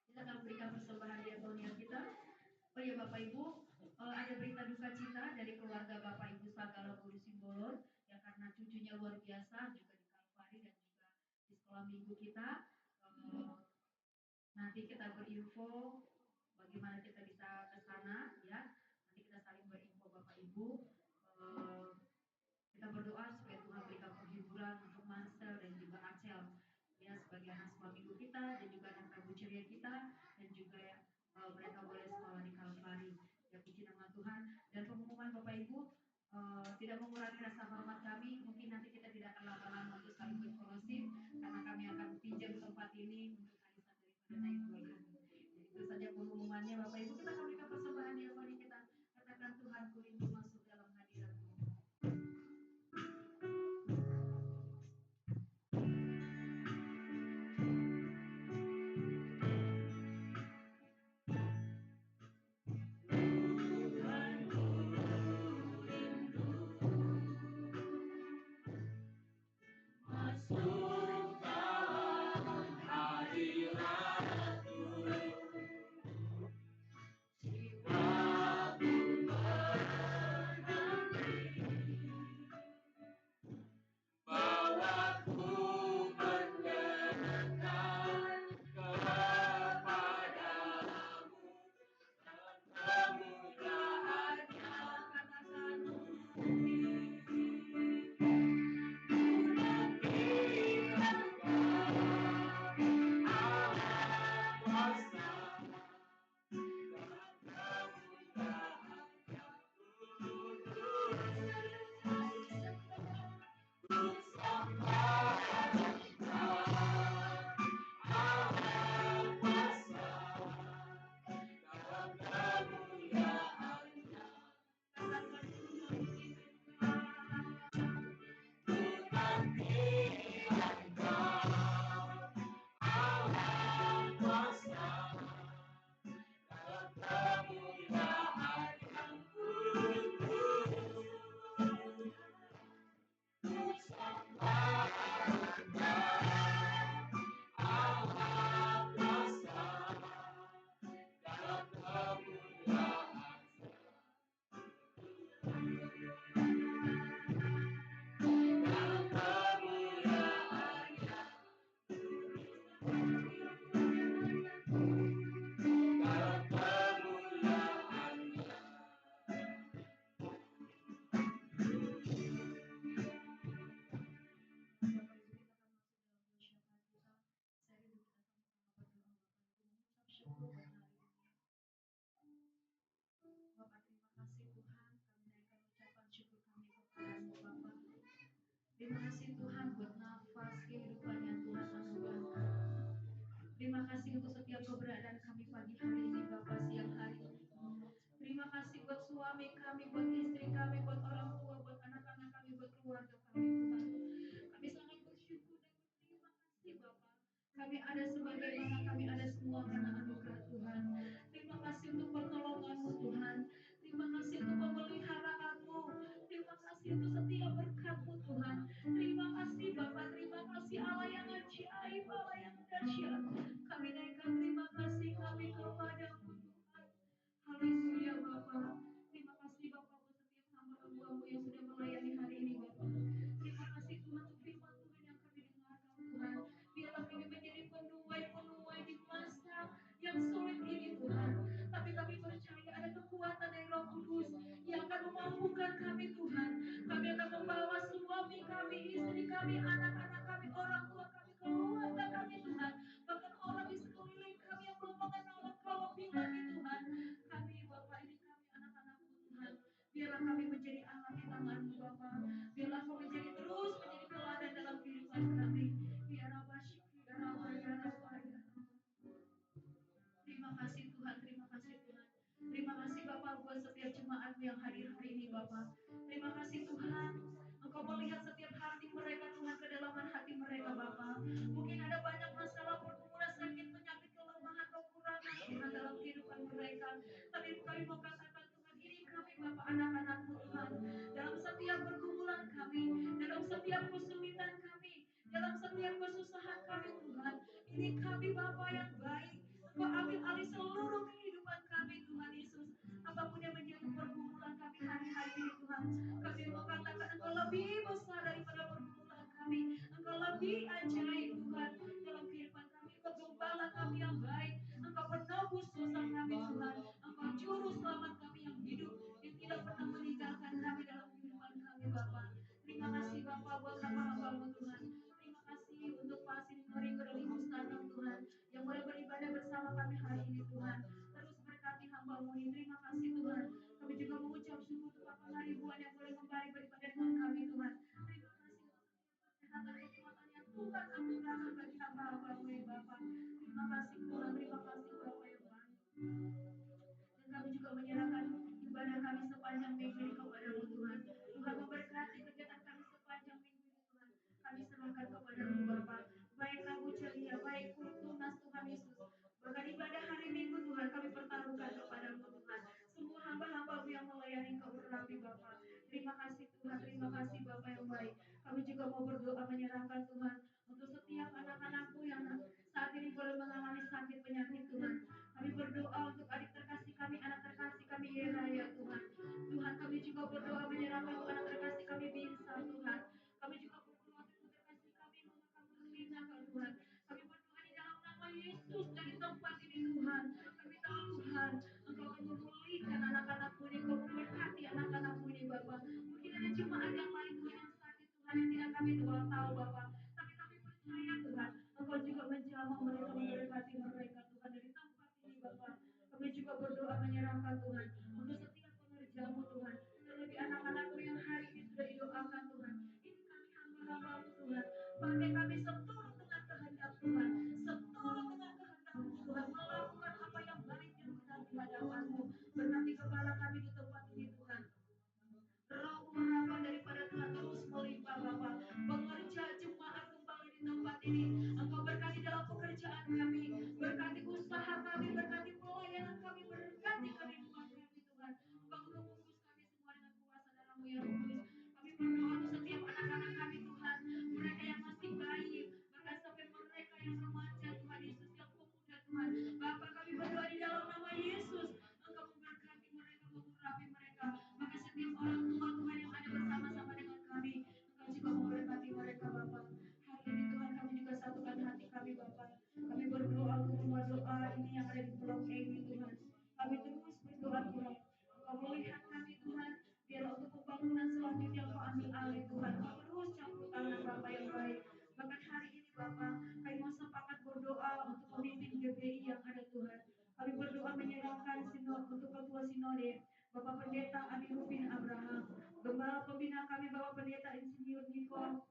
[SPEAKER 1] Kita akan berikan persembahan diakonia kita. Oh ya Bapak Ibu, ada berita duka cita dari keluarga Bapak Ibu Sagala Budi Simbolon yang karena cucunya luar biasa juga di Kalvari dan juga di sekolah minggu kita. Nanti kita berinfo bagaimana kita bisa ke sana ya. Nanti kita saling berinfo Bapak Ibu. Kita berdoa supaya Tuhan berikan penghiburan untuk Marcel dan juga Acel ya sebagai anak sekolah minggu kita dan juga anak Prabu Ceria kita dan juga mereka boleh sekolah di Kalvari. Ya puji nama Tuhan dan pengumuman Bapak Ibu tidak mengurangi rasa hormat kami. Mungkin nanti kita tidak akan lama-lama untuk saling berkorosif karena kami akan pinjam tempat ini untuk arisan daripada naik Golden. Itu saja pengumumannya Bapak Ibu. Kita akan berikan persembahan yang mari kita katakan Tuhan ku rindu masuk dalam hadirat-Mu. Terima kasih Tuhan buat nafas kehidupan yang Tuhan anugerahkan. Terima kasih untuk setiap keberadaan kami pagi hari ini, Bapak, siang hari ini. Terima kasih buat suami kami, buat istri kami, buat orang tua, buat anak-anak kami, buat keluarga kami, Tuhan. Kami sangat bersyukur dan berterima kasih, Bapak. Kami ada sebagaimana kami ada semua karena anugerah Tuhan. Terima kasih untuk pertolongan-Mu, Tuhan. Terima kasih untuk pemeliharaanmu. Terima kasih untuk setiap berkat-Mu, Tuhan. Terima kasih Bapak, terima kasih Allah yang ajaib, Allah yang dahsyat. Kami naikkan terima kasih kami kepada-Mu, Tuhan. Haleluya Bapak. Terima kasih Bapak buat setiap hamba-Mu yang sudah melayani hari ini, Bapak. Terima kasih Tuhan untuk firman Tuhan yang kami dengarkan, Tuhan. Biarlah kami menjadi penuai-penuai di masa yang sulit ini, Tuhan. Tapi kami percaya ada kekuatan dari Roh Kudus yang akan memampukan kami, Tuhan. Kami akan membawa suami kami, istri kami, anak-anak kami, orang tua kami, keluarga kami, Tuhan. Bahkan orang di sekeliling kami yang belum mengenal Engkau lebih lagi, Tuhan. Kami, Bapak, ini kami anak-anak-Mu, Tuhan. Biarlah kami menjadi alat di tangan-Mu, Bapak. Biarlah kami menjadi terus menjadi teladan dalam kehidupan kami. Ya Rabba, ya Rabba, ya Rabba, ya Rabba. Terima kasih Tuhan, terima kasih Tuhan. Terima kasih Bapak buat setiap jemaat yang hadir hari ini Bapak. Bapa. Terima kasih Tuhan. Engkau melihat setiap hati mereka Tuhan, kedalaman hati mereka Bapa. Mungkin ada banyak masalah, pergumulan, sakit, penyakit, kelemahan, kekurangan Tuhan dalam kehidupan mereka. Tapi kami mau katakan Tuhan, ini kami Bapa, anak-anakmu Tuhan. Dalam setiap pergumulan kami, dalam setiap kesulitan kami, dalam setiap kesusahan kami Tuhan. Ini kami Bapa yang baik. Engkau ambil alih seluruh kehidupan kami Tuhan Yesus. Apapun yang menjadi pergumulan kami hari-hari ini Tuhan. Kami mau katakan Engkau lebih besar daripada pergumulan kami. Engkau lebih ajaib Tuhan dalam kehidupan kami. Engkau gembala kami yang baik. Engkau penebus dosa kami Tuhan. Engkau juru selamat kami yang hidup, yang tidak pernah meninggalkan kami dalam kehidupan kami Bapa. Terima kasih Bapa buat hamba-hambamu Tuhan. Terima kasih untuk Pak Sinori dan Ibu Sanam Tuhan yang boleh beribadah bersama kami hari ini Tuhan. Terus berkati hamba-Mu ini. Terima kasih Tuhan. Kami juga mengucap syukur untuk Bapak Haribuan yang boleh kembali beribadah dengan kami Tuhan. Terima kasih untuk kesehatan kekuatan yang Tuhan anugerahkan bagi hamba-hamba-Mu ya Bapak. Terima kasih Tuhan. Terima kasih Bapak yang baik. Dan kami juga menyerahkan ibadah kami sepanjang minggu ini kepada-Mu Tuhan. Tuhan memberkati kegiatan kami sepanjang minggu ini Tuhan. Kami serahkan kepada-Mu Bapa. Baik Rabu ceria, baik tunas Tuhan Yesus. Bahkan ibadah hari Minggu Tuhan kami pertaruhkan kepada-Mu Tuhan. Semua hamba-hamba-Mu yang melayani Kau berkati Bapa. Terima kasih Tuhan, terima kasih Bapa yang baik. Kami juga mau berdoa menyerahkan Tuhan untuk setiap anak-anak-Mu yang saat ini boleh mengalami sakit penyakit Tuhan. Kami berdoa untuk adik terkasih kami, anak terkasih kami Yera ya Tuhan. Tuhan kami juga berdoa menyerahkan untuk anak terkasih kami Binsa Tuhan. Kami juga berdoa untuk terkasih kami Mama kami Herlina Tuhan. Kami berdoa di dalam nama Yesus dari tempat ini Tuhan. Kami tahu Tuhan Engkau akan memulihkan anak-anakmu ini, Engkau memberkati anak-anakmu ini Bapak. Mungkin ada jemaat yang lain Tuhan yang sakit Tuhan yang tidak kami tahu Bapak. Tapi kami percaya Tuhan Engkau juga menjamah mereka, memberkati mereka Tuhan dari tempat ini Bapak. Kami juga berdoa menyerahkan Tuhan untuk setiap pengerjamu Tuhan. Terlebih anak-anakmu yang hari ini sudah didoakan Tuhan. Ini kami hamba-hambamu Tuhan. Pakai kami seturut dengan kehendak Tuhan. Seturut dengan kehendakmu Tuhan. Melakukan apa yang baik dan benar di hadapanmu. Berkati kepala kami di tempat ini Tuhan. Roh urapan daripada Tuhan terus melimpah Bapa. Pengerja jemaat kembali di tempat ini. Engkau berkati dalam pekerjaan kami. Berkati usaha kami. Berkati pelayanan kami. Berkati kehidupan kami Tuhan. Engkau membungkus kami semua dengan kuasa darah-Mu yang kudus. Kami berdoa untuk setiap anak-anak kami Tuhan. Mereka yang masih bayi. Bahkan sampai mereka yang remaja Tuhan Yesus. Yang pemuda Tuhan. Bapa kami berdoa di dalam nama Yesus. Engkau memberkati mereka. Mengurapi mereka. Maka setiap orang tua Tuhan yang ada bersama-sama dengan kami, Engkau juga memberkati mereka Bapa. Hari ini Tuhan kami juga satukan hati kami Bapa. Kami berdoa untuk rumah doa ini yang ada di Pulau ini Tuhan. Kami terus berdoa Tuhan. Engkau melihat kami Tuhan. Biar untuk pembangunan selanjutnya Engkau ambil alih Tuhan. Engkau terus campur tangan Bapa yang baik. Bahkan hari ini Bapa, kami mau sepakat berdoa untuk pemimpin GPI yang ada Tuhan. Kami berdoa menyerahkan untuk ketua sinode Bapak Pendeta Adi Rufin Abraham, Gembala Pembina kami Bapak Pendeta Insinyur Niko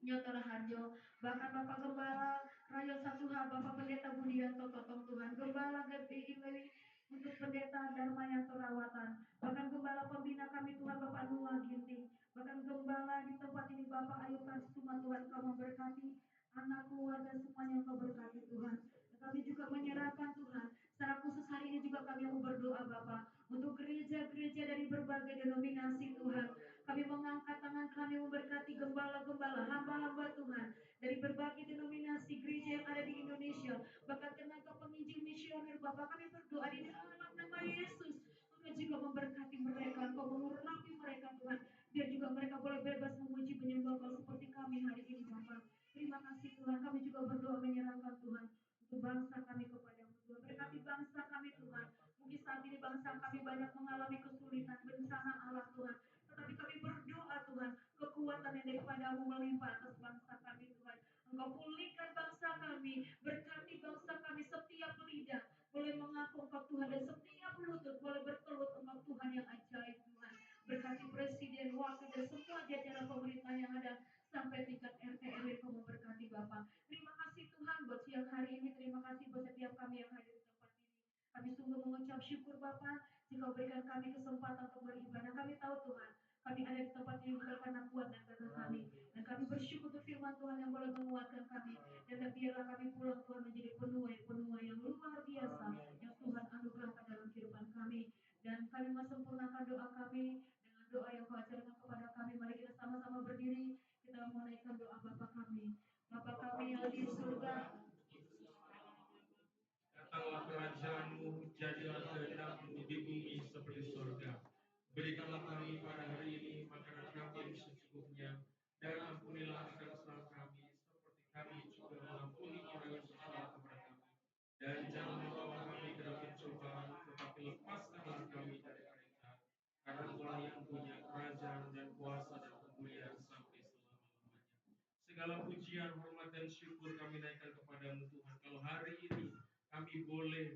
[SPEAKER 1] Nyoto Raharjo, bahkan Bapak Gembala Rayo Satuha, Bapak Pendeta Budianto Totong Tuhan, Gembala GPI Lewi untuk Pendeta Darmayanto Rawatan, bahkan Gembala Pembina kami Tuhan Bapak Nuah Ginting, bahkan Gembala di tempat ini Bapak Ayu Karsuma Tuhan Kau memberkati anak keluarga semuanya Kau berkati Tuhan. Kami juga menyerahkan Tuhan. Secara khusus hari ini juga kami mau berdoa Bapak untuk gereja-gereja dari berbagai denominasi Tuhan. Kami mengangkat tangan kami memberkati gembala-gembala, hamba-hamba Tuhan dari berbagai denominasi gereja yang ada di Indonesia. Bahkan tenaga penginjil misioner Bapak kami berdoa di dalam nama Yesus. Engkau juga memberkati mereka, Engkau mengurapi mereka Tuhan. Biar juga mereka boleh bebas memuji menyembah Kau seperti kami hari ini Bapak. Terima kasih Tuhan. Kami juga berdoa menyerahkan Tuhan untuk bangsa kami kepada-Mu Tuhan. Berkati bangsa kami Tuhan. Mungkin saat ini bangsa kami banyak mengalami kesulitan, bencana alam Tuhan. Tetapi kami berdoa Tuhan, kekuatan yang daripada-Mu melimpah atas bangsa kami Tuhan. Engkau pulihkan bangsa kami, berkati bangsa kami setiap lidah boleh mengaku Engkau Tuhan dan setiap lutut boleh bertelut Engkau Tuhan yang ajaib Tuhan. Berkati presiden, wakil dan semua jajaran pemerintah yang ada sampai tingkat RT RW Kau memberkati Bapak. Terima kasih Tuhan buat siang hari ini. Terima kasih buat setiap kami yang hadir di tempat ini. Kami sungguh mengucap syukur Bapak. Engkau berikan kami kesempatan untuk beribadah. Kami tahu Tuhan, kami ada di tempat ini bukan karena kuat dan karena kami. Dan kami bersyukur untuk firman Tuhan yang boleh menguatkan kami. Dan biarlah kami pulang Tuhan menjadi penuai yang luar biasa. Yang Tuhan anugerahkan dalam kehidupan kami. Dan kami sempurnakan doa kami dengan doa yang kau ajarkan kepada kami. Mari kita sama-sama berdiri. Kita menaikkan doa Bapa kami. Bapa kami yang di surga,
[SPEAKER 3] datanglah kerajaanmu, jadilah kehendakmu di bumi seperti surga. Berikanlah kami pada hari ini makanan kami yang secukupnya, dan ampunilah akan kesalahan kami, seperti kami juga mengampuni orang yang bersalah kepada kami. Dan jangan membawa kami ke dalam pencobaan, tetapi lepaskanlah kami dari yang jahat. Karena Tuhan yang punya kerajaan dan kuasa dan kemuliaan sampai selama-lamanya. Segala pujian, hormat, dan syukur kami naikkan kepadamu Tuhan. Kalau hari ini kami boleh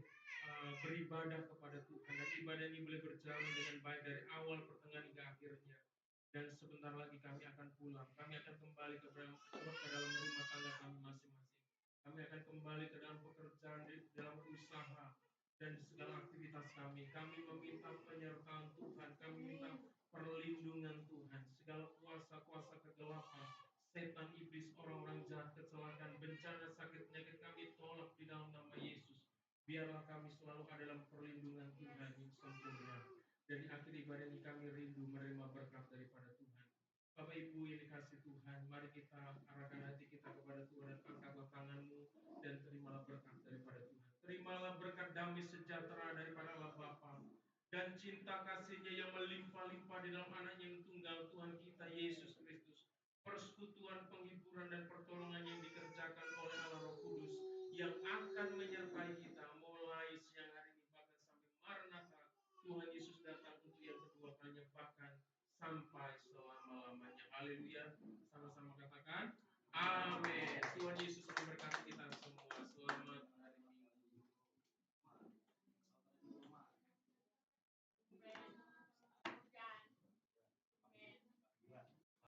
[SPEAKER 3] beribadah kepada Tuhan, dan ibadah ini boleh berjalan dengan baik dari awal, pertengahan, hingga akhirnya. Dan sebentar lagi kami akan pulang. Kami akan kembali ke dalam rumah tangga kami masing-masing. Kami akan kembali ke dalam pekerjaan, di dalam usaha, dan di segala aktivitas kami. Kami meminta penyertaan Tuhan. Kami minta perlindungan Tuhan. Segala kuasa-kuasa kegelapan, setan, iblis, orang-orang jahat, kecelakaan, bencana, sakit, penyakit kami tolak di dalam nama Yesus. Biarlah kami selalu ada dalam perlindungan Tuhan yang sempurna. Dan di akhir ibadah ini kami rindu menerima berkat daripada Tuhan. Bapak Ibu yang dikasih Tuhan, mari kita arahkan hati kita kepada Tuhan dan angkatlah tanganmu dan terimalah berkat daripada Tuhan. Terimalah berkat damai sejahtera daripada Allah Bapa dan cinta kasihnya yang melimpah-limpah di dalam anaknya yang tunggal Tuhan kita Yesus Kristus. Persekutuan, penghiburan, dan pertolongan yang dikerjakan oleh Allah Roh Kudus yang akan menyertai kita mulai siang hari ini bahkan sampai Maranatha Tuhan Yesus datang untuk yang kedua kalinya, bahkan sampai selama-lamanya. Haleluya.